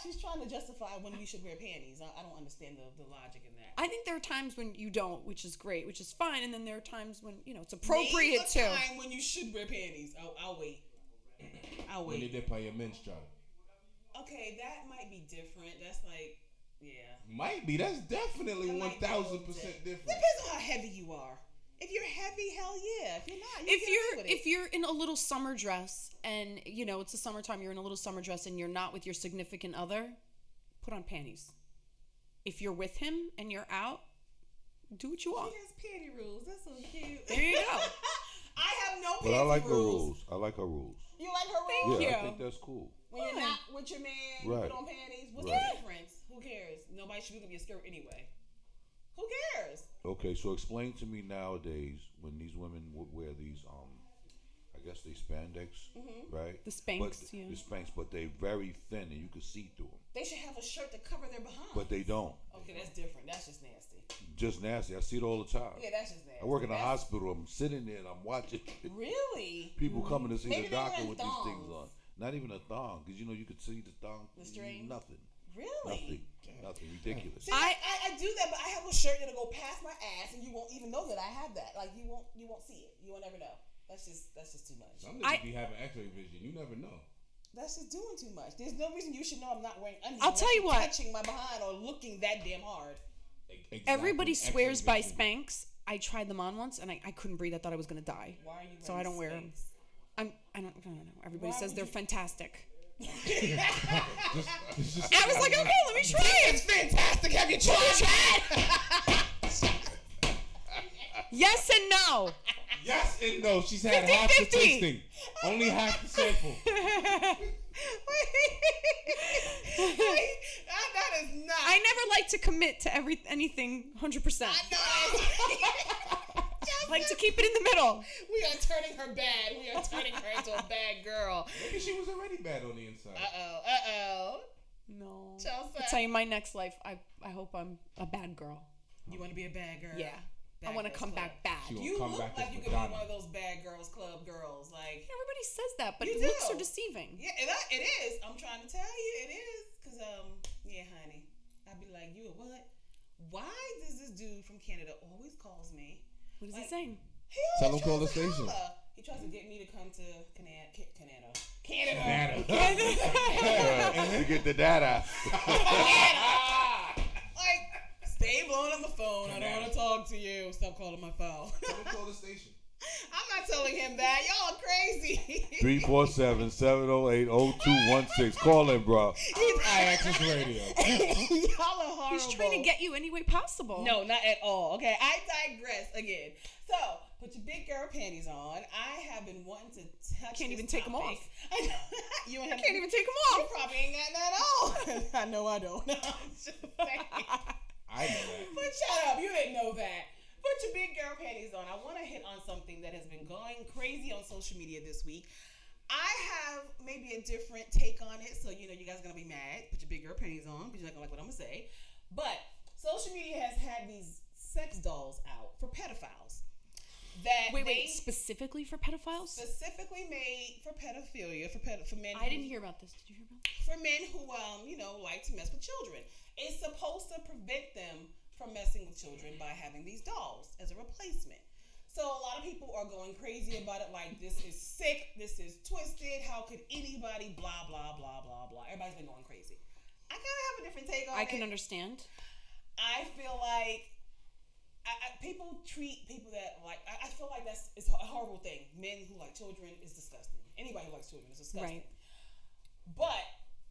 She's trying to justify when we should wear panties. I don't understand the logic in that. I think there are times when you don't, which is great, which is fine, and then there are times when, you know, it's appropriate Name too. a time when you should wear panties. I'll wait. I'll When you wait. dip on your menstrual. Okay, that might be different. That's like, yeah. Might be. That's definitely That might be a little 1000% different. Depends on how heavy you are. If you're heavy, hell yeah. If you're not, you get away with it. If you're in a little summer dress and you know it's the summertime, you're in a little summer dress and you're not with your significant other, put on panties. If you're with him and you're out, do what you want. She has panty rules. That's so cute. There you go. I have no But panty I like her rules. rules. I like her rules. You like her Thank rules? Yeah, you. I think that's cool. When you're not with your man, you Right. put on panties. What's Right. the difference? Who cares? Nobody should look at your skirt anyway. Who cares? Okay, so explain to me nowadays when these women would wear these, I guess they spandex, right? The Spanx, but, yeah. The Spanx, but they very thin and you can see through them. They should have a shirt to cover their behind. But they don't. Okay, that's different. That's just nasty. Just nasty. I see it all the time. Yeah, that's just nasty. I work in a That's- hospital. I'm sitting there and I'm watching Really? people coming to see Maybe the they doctor wearing with these things thongs. on. Not even a thong, because you know you could see the thong. The string? Nothing. Really? Nothing. Ridiculous. See, I do that, but I have a shirt that'll go past my ass, and you won't even know that I have that. Like you won't see it. You won't ever know. That's just too much. Some niggas be having X-ray vision. You never know. That's just doing too much. There's no reason you should know I'm not wearing undies. I'll tell unless you you're what. touching my behind or looking that damn hard. Exactly. Everybody X-ray swears by vision. Spanx. I tried them on once and I couldn't breathe. I thought I was gonna die. Why are you? So I don't wear them. I don't know. Everybody Why says would they're you- fantastic. Just- I was like, okay, let me try it. It's fantastic. Have you tried? Yes and no. Yes and no. She's had half the 50-50. tasting. Only half the sample. That is not. I never like to commit to anything 100%. I like to keep it in the middle. We are turning her bad. We are turning her into a bad girl. Maybe she was already bad on the inside. Uh-oh. No. Chelsea. I'll tell you, my next life, I hope I'm a bad girl. You want to be a bad girl? Yeah. Bad I want to Girls come Club. back bad. She gonna You come look back like as you could be Madonna. one of those bad girls club girls. Like Everybody says that, but You looks do. are deceiving. yeah, it is. I'm trying to tell you, it is. Cause yeah, honey, I'd be like, you a what? Why does this dude from Canada always calls me? What is he Like, saying? He Tell always him call tries the to station. holler. He tries to get me to come to Canada. To get the data. Like, stay blowing on the phone. I don't want to talk to you. Stop calling my phone. Tell him call the station. I'm not telling him that. Y'all are crazy. 347-708-0216. Call in, bro. IXS Radio. Y'all are horrible. He's trying to get you any way possible. No, not at all. Okay, I digress again. So, put your big girl panties on. I have been wanting to touch. Can't this even take 'em topic. off. I know. You ain't have Can't even take them You off. probably ain't got that on. I know I don't. I'm just saying. I I know that. But shut up, you didn't know that. Put your big girl panties on. I want to hit on something that has been going crazy on social media this week. I have maybe a different take on it, so you guys are gonna be mad. Put your big girl panties on, but you're not gonna like what I'm gonna say. But social media has had these sex dolls out for pedophiles. That wait, specifically for pedophiles? Specifically made for pedophilia, for men. I didn't hear about this. Did you hear about this? For men who like to mess with children. It's supposed to prevent them from messing with children by having these dolls as a replacement. So a lot of people are going crazy about it, like this is sick, this is twisted, how could anybody blah blah blah blah blah. Everybody's been going crazy. I kind of have a different take on it. I can understand. I feel like people treat people that like I feel like it's a horrible thing. Men who like children is disgusting. Anybody who likes children is disgusting. Right. But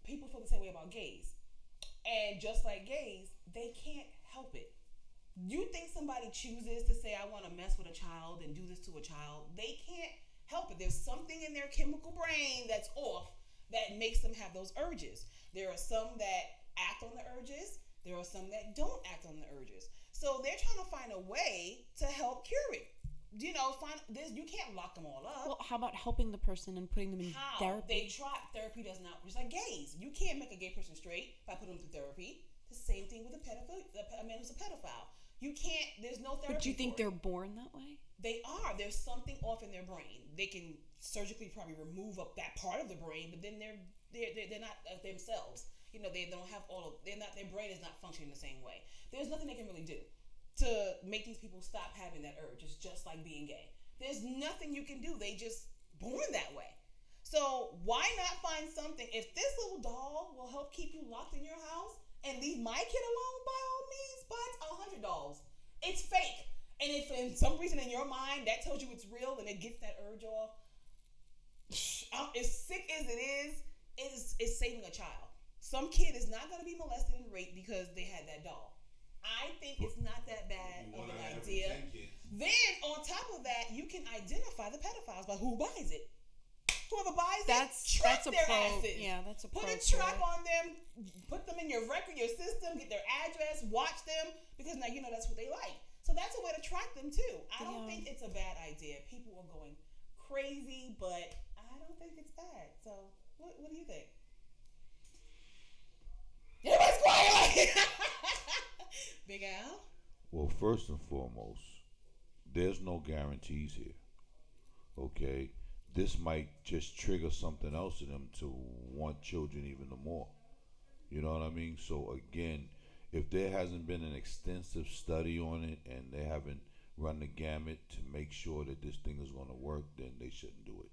people feel the same way about gays. And just like gays, they can't help it. You think somebody chooses to say, I want to mess with a child and do this to a child, they can't help it. There's something in their chemical brain that's off that makes them have those urges. There are some that act on the urges. There are some that don't act on the urges. So they're trying to find a way to help cure it. You can't lock them all up. Well, how about helping the person and putting them in therapy? They try. Therapy does not, just like gays. You can't make a gay person straight by putting them through therapy. The same thing with a man who's a pedophile. You can't, there's no therapy. But do you think for they're born that way? They are. There's something off in their brain. They can surgically probably remove up that part of the brain, but then they're not themselves. They don't have their brain is not functioning the same way. There's nothing they can really do to make these people stop having that urge. It's just like being gay. There's nothing you can do. They just born that way. So why not find something? If this little doll will help keep you locked in your house and leave my kid alone, by all means, buy $100 dolls. It's fake. And if for some reason in your mind that tells you it's real and it gets that urge off, as sick as it is saving a child. Some kid is not going to be molested and raped because they had that doll. I think it's not that bad of an idea. Then on top of that, you can identify the pedophiles by who buys it. Whoever buys track that's a their pro. asses. Yeah, that's a Put pro. a track on them. Put them in your record, your system. Get their address. Watch them because now that's what they like. So that's a way to track them too. I don't think it's a bad idea. People are going crazy, but I don't think it's bad. So what do you think? Everybody's quiet. Big Al? Well, first and foremost, there's no guarantees here. Okay? This might just trigger something else in them to want children even more. You know what I mean? So again, if there hasn't been an extensive study on it and they haven't run the gamut to make sure that this thing is going to work, then they shouldn't do it.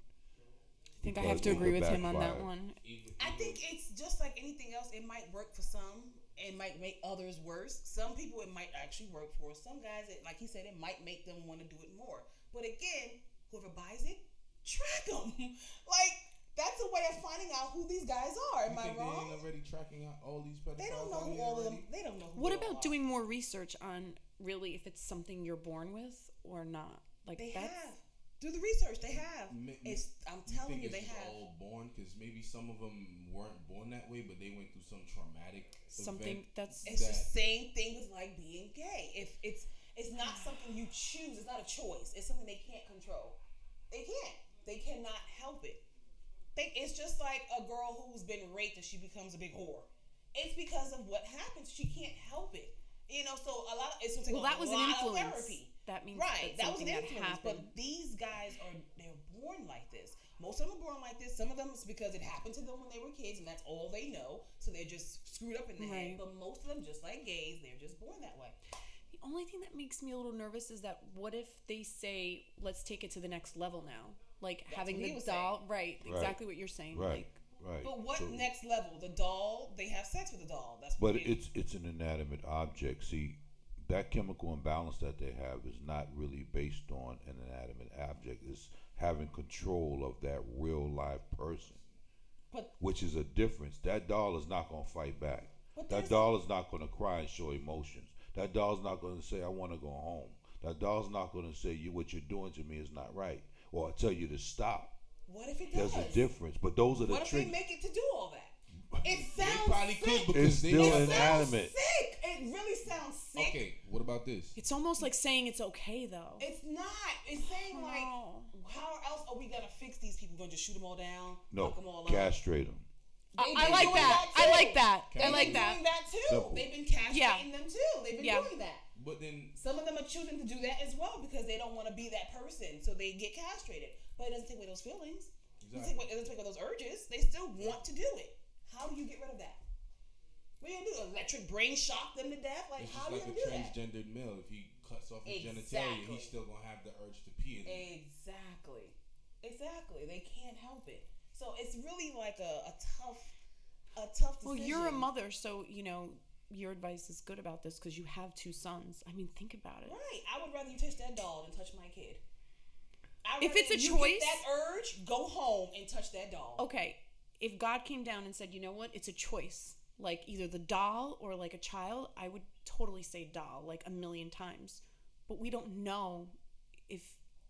I think I have to agree with him on that one. I think it's just like anything else. It might work for some. It might make others worse. Some people it might actually work for. Some guys, like he said, it might make them want to do it more. But again, whoever buys it, track them. Like, that's a way of finding out who these guys are. Am I wrong? They ain't already tracking out all these pedophiles. They don't know who all of them. They don't know who. What about doing more research on really if it's something you're born with or not? Like they that's, have. Do the research. They have. I'm telling you, they have. All born because maybe some of them weren't born that way, but they went through some traumatic something event. It's the same thing with like being gay. If it's not something you choose, it's not a choice. It's something they can't control. They can't. They cannot help it. It's just like a girl who's been raped and she becomes a big whore. It's because of what happens. She can't help it. So a lot. It's going to take that was an influence. Therapy. That means right. That was an that influence. happened. But these guys they're born like this. Most of them are born like this. Some of them is because it happened to them when they were kids, and that's all they know. So they're just screwed up in the head. But most of them, just like gays, they're just born that way. The only thing that makes me a little nervous is that what if they say, let's take it to the next level now? Like that's having the doll, right? Exactly what you're saying. Right. Like, right. But what next level? The doll, they have sex with the doll. That's what it's an inanimate object. See, that chemical imbalance that they have is not really based on an inanimate object. It's having control of that real live person, which is a difference. That doll is not going to fight back. That doll is not going to cry and show emotions. That doll's not going to say, I want to go home. That doll's not going to say, what you're doing to me is not right. Or I'll tell you to stop. What if it does? There's a difference. But those are the What if they make it to do all that? It sounds they probably sick. could because it's still inanimate. Sick. it really sounds sick. Okay, what about this? It's almost like saying it's okay though. It's not. It's saying like, how else are we gonna fix these people? We're gonna just shoot them all down, No, fuck them all up. castrate them. They've I been like doing that. too. I like that. They've I like been that. doing that too. Simple. They've been castrating them too. They've been doing that. But then Some of them are choosing to do that as well because they don't want to be that person, so they get castrated. But it doesn't take away those feelings. Exactly. It doesn't take away those urges. They still want to do it. How do you get rid of that? What are you gonna do? Electric brain shock them to death? Like, it's how just are you like a gonna do that? transgendered male. If he cuts off his genitalia, Exactly. he's still gonna have the urge to pee. Exactly. They can't help it. So it's really like a tough decision. Well, you're a mother, so your advice is good about this because you have 2 sons. I mean, think about it. Right. I would rather you touch that doll than touch my kid. If it's a you choice- get that urge, go home and touch that doll. Okay, if God came down and said, you know what, it's a choice, like either the doll or like a child, I would totally say doll like a million times. But we don't know if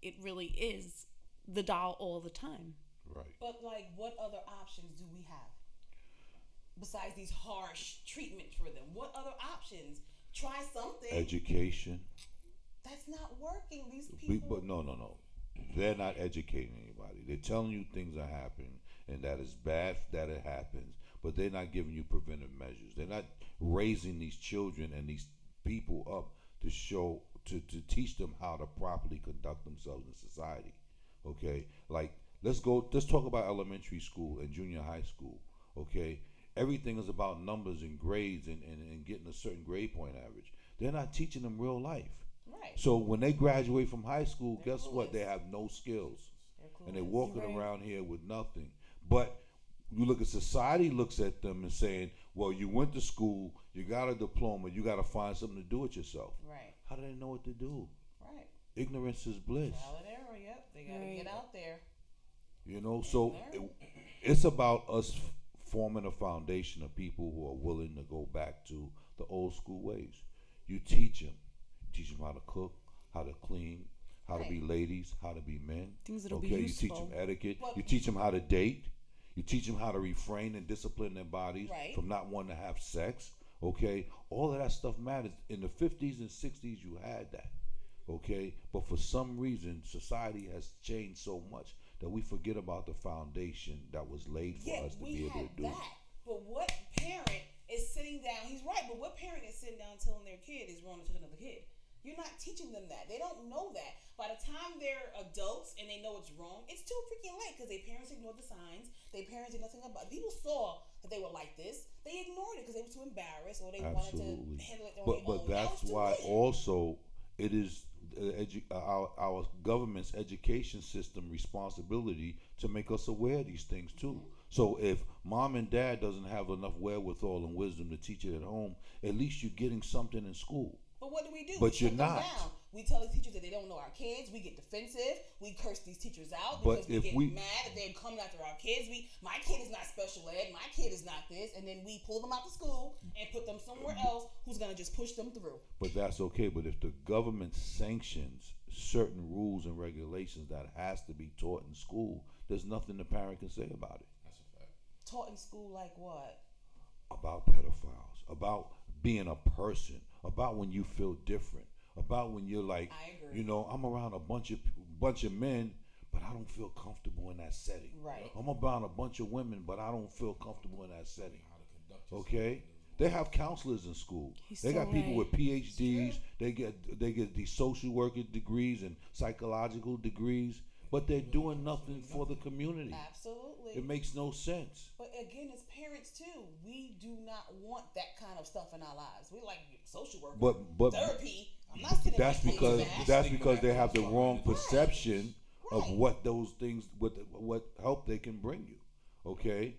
it really is the doll all the time. Right. But like, what other options do we have besides these harsh treatments for them? What other options? Try something. Education. That's not working. These But people. no. They're not educating anybody. They're telling you things are happening and that it's bad that it happens, but they're not giving you preventive measures. They're not raising these children and these people up to teach them how to properly conduct themselves in society. Okay? Like let's talk about elementary school and junior high school. Okay? Everything is about numbers and grades and getting a certain grade point average. They're not teaching them real life. Right. So when they graduate from high school, guess what? They have no skills. And they're walking around here with nothing. But you look at society looks at them and saying, well, you went to school, you got a diploma, you got to find something to do with yourself. Right. How do they know what to do? Right. Ignorance is bliss. Trial and error. Yep. They gotta get out there. So it's about us forming a foundation of people who are willing to go back to the old school ways. You teach them. Teach them how to cook, how to clean, how to be ladies, how to be men. Things that'll okay, be you teach useful. them etiquette. You teach them how to date. You teach them how to refrain and discipline their bodies from not wanting to have sex. Okay, all of that stuff matters. In the 50s and 60s, you had that. Okay, but for some reason, society has changed so much that we forget about the foundation that was laid for us to be able to do. That. But what parent is sitting down? He's right. But what parent is sitting down telling their kid is wrong to touch another kid? You're not teaching them that. They don't know that. By the time they're adults and they know it's wrong, it's too freaking late because their parents ignored the signs. Their parents did nothing about it. People saw that they were like this. They ignored it because they were too embarrassed or they wanted to handle it on their own. But that's why also it is our government's education system responsibility to make us aware of these things too. So if mom and dad doesn't have enough wherewithal and wisdom to teach it at home, at least you're getting something in school. But what do we do? But we you're shut them not. down. We tell the teachers that they don't know our kids. We get defensive. We curse these teachers out But because we if get we- mad that they're coming after our kids. My kid is not special ed. My kid is not this. And then we pull them out of school and put them somewhere else who's going to just push them through. But that's okay. But if the government sanctions certain rules and regulations that has to be taught in school, there's nothing the parent can say about it. That's a fact. Taught in school like what? About pedophiles, about being a person, about when you feel different, about when you're like, I'm around a bunch of men, but I don't feel comfortable in that setting. Right. I'm around a bunch of women, but I don't feel comfortable in that setting. Okay. They have counselors in school. They got people with PhDs. They get these social worker degrees and psychological degrees, but they're doing nothing for the community. Absolutely. It makes no sense. But again, as parents too, we do not want that kind of stuff in our lives. We like social work, But therapy. I'm not sitting that's my because kids back. that's because they have the wrong perception of what those things, what help they can bring you. Okay.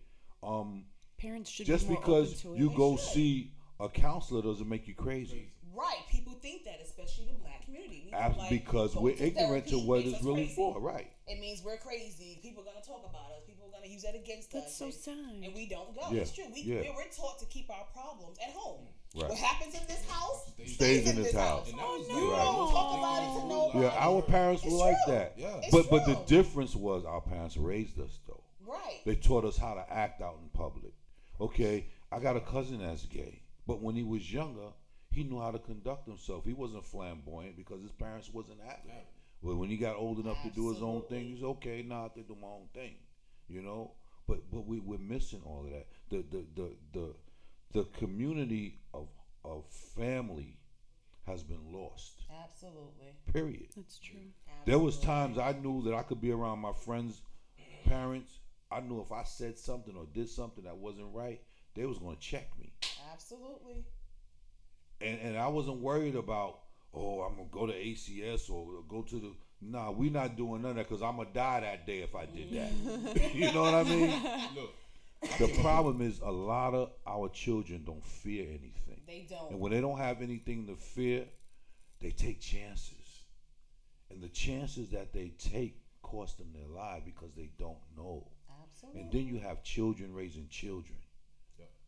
Parents should just be more because open to it. you go see a counselor doesn't make you crazy. Right, people think that, especially the black community. We feel like Because going we're to ignorant to therapy what makes it's us really crazy. for, right? It means we're crazy. People are gonna talk about us. People are gonna use that against That's us. so and, sad. And we don't go. Yeah, It's true. We're taught to keep our problems at home. Right. What happens in this house Stays in this house. You Right. don't talk about it to nobody. Yeah, our parents were It's like true. that. Yeah. It's But the true. difference was our parents raised us though. Right. They taught us how to act out in public. Okay, I got a cousin that's gay, but when he was younger, he knew how to conduct himself. He wasn't flamboyant because his parents wasn't having it. But when he got old enough to do his own thing, he's okay. Now I can do my own thing, you know. But we're missing all of that. The community of family has been lost. Absolutely. Period. That's true. There was times I knew that I could be around my friends' parents. I knew if I said something or did something that wasn't right, they was gonna check me. Absolutely. And I wasn't worried about, oh, I'm gonna go to ACS or go to the. Nah, we not doing none of that because I'm gonna die that day if I did that. You know what I mean? Look, the problem is a lot of our children don't fear anything. They don't. And when they don't have anything to fear, they take chances. And the chances that they take cost them their life because they don't know. Absolutely. And then you have children raising children.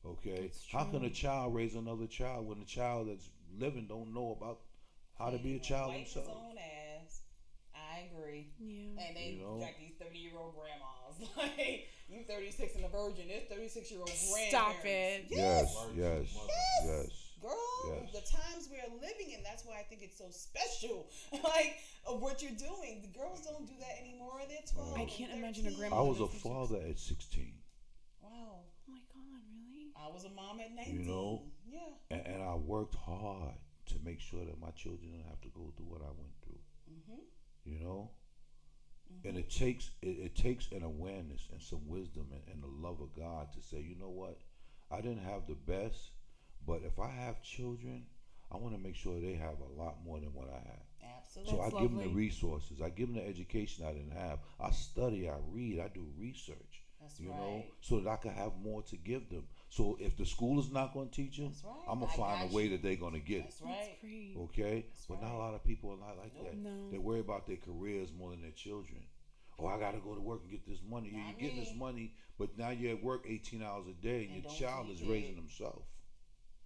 Okay? How can a child raise another child when the child that's living don't know about how to be a child Wipe his themselves? own ass. I agree. Yeah. And they You know? got these 30-year-old grandmas. Like, you 36 and a virgin. There's 36-year-old grandparents. Stop it. Yes, yes, yes. Girl, Yes. the times we're living in, that's why I think it's so special. Like, of what you're doing. The girls don't do that anymore. They're 12. I can't imagine a 13. grandma. I was a father at 16. Wow. Oh my God, really? I was a mom at 19. You know? Yeah. And I worked hard to make sure that my children didn't have to go through what I went through. Mm-hmm. You know? And it takes an awareness and some wisdom and the love of God to say, you know what? I didn't have the best, but if I have children, I want to make sure they have a lot more than what I have. Absolutely. So That's I give them lovely. the resources. I give them the education I didn't have. I study, I read, I do research. That's you right. know, so that I can have more to give them. So if the school is not going to teach them, That's right. I'm gonna I find got a way you. that they're gonna get That's it. right. Great. Okay, That's but not a right. lot of people are not like that. No. They worry about their careers more than their children. Oh, I gotta go to work and get this money. Yeah, Not you're getting this me. money, but now you're at work 18 hours a day, and And your don't child see is it. raising himself.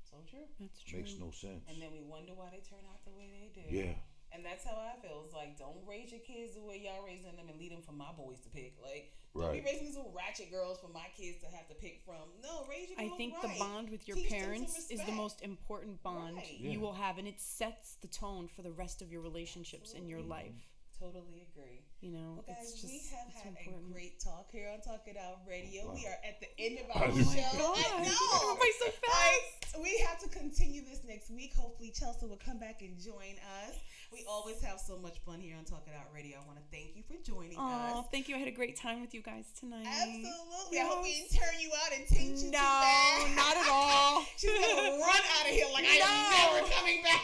So true. That's true. Makes no sense. And then we wonder why they turn out the way they do. Yeah. And that's how I feel. It's like, don't raise your kids the way y'all raising them and leave them for my boys to pick. Like, don't be Right. raising these little ratchet girls for my kids to have to pick from. No, raise your I girls think right. the bond with your Teach them some parents is the respect. most important bond Right. Yeah. you will have, and it sets the tone for the rest of your relationships in your life. Totally agree. You know, Well, guys, it's just we have it's had important. a great talk here on Talk It Out Radio. Wow. We are at the end of Oh our my show. God. I know. Everybody's so fast. We have to continue this next week. Hopefully, Chelsea will come back and join us. We always have so much fun here on Talk It Out Radio. I want to thank you for joining Oh, us. thank you. I had a great time with you guys tonight. Absolutely. I hope we didn't turn you out and taint you too No, bad. not at all. She's gonna run out of here like I am never coming back.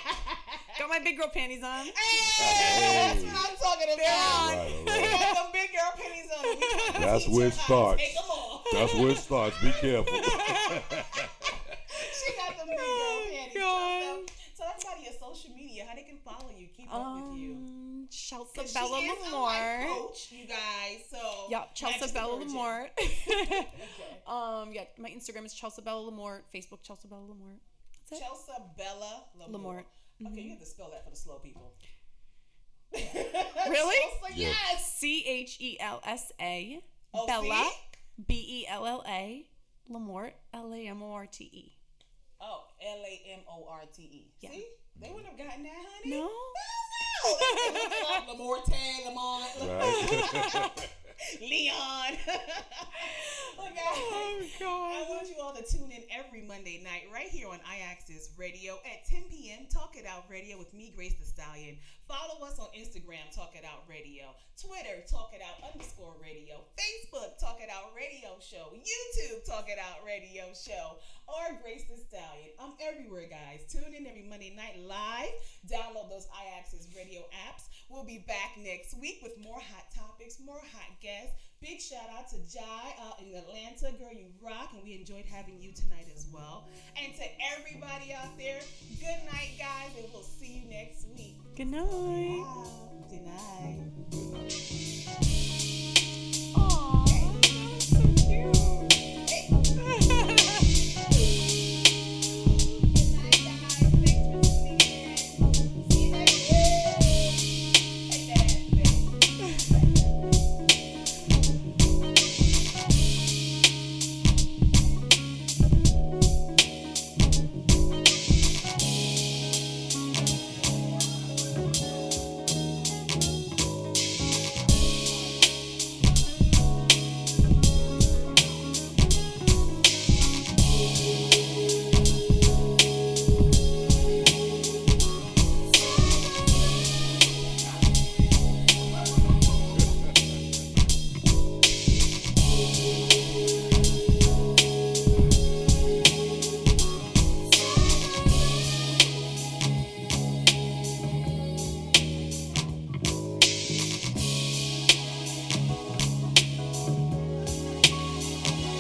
Got my big girl panties on. Hey, that's what I'm talking about. All right, all We right. got some big girl panties on. We trying to That's teach where her it how to starts. take 'em off. That's where it starts. Be careful. She got the big girl panties. God. Tell everybody your social media, how they can follow you, keep up with you. Chelsea 'Cause Bella she is a life Lamore. coach, you guys. So Yep, not Chelsea just a Bella virgin. Lamore. Okay. Yeah, my Instagram is Chelsea Bella Lamore. Facebook Chelsea Bella Lamore. That's it. Chelsea Bella Lamore. Lamore. Okay, you have to spell that for the slow people. Really? Chelsea, yes. CHELSA Oh, Bella see? BELLA Lamort LAMORTE. Oh, LAMORTE. Yeah. See? They wouldn't have gotten that, honey. No. No. Lamorte, Lamont, Right? Leon. Well, guys, Oh God. I want you all to tune in every Monday night right here on iAccess Radio at 10 p.m. Talk It Out Radio with me, Grace the Stallion. Follow us on Instagram, Talk It Out Radio. Twitter, Talk It Out _radio. Facebook, Talk It Out Radio Show. YouTube, Talk It Out Radio Show. Or Grace the Stallion. I'm everywhere, guys. Tune in every Monday night live. Download those iAccess Radio apps. We'll be back next week with more hot topics, more hot guests. Big shout out to Jai in Atlanta. Girl, you rock, and we enjoyed having you tonight as well. And to everybody out there, good night, guys, and we'll see you next week. Good night. Wow. Good night.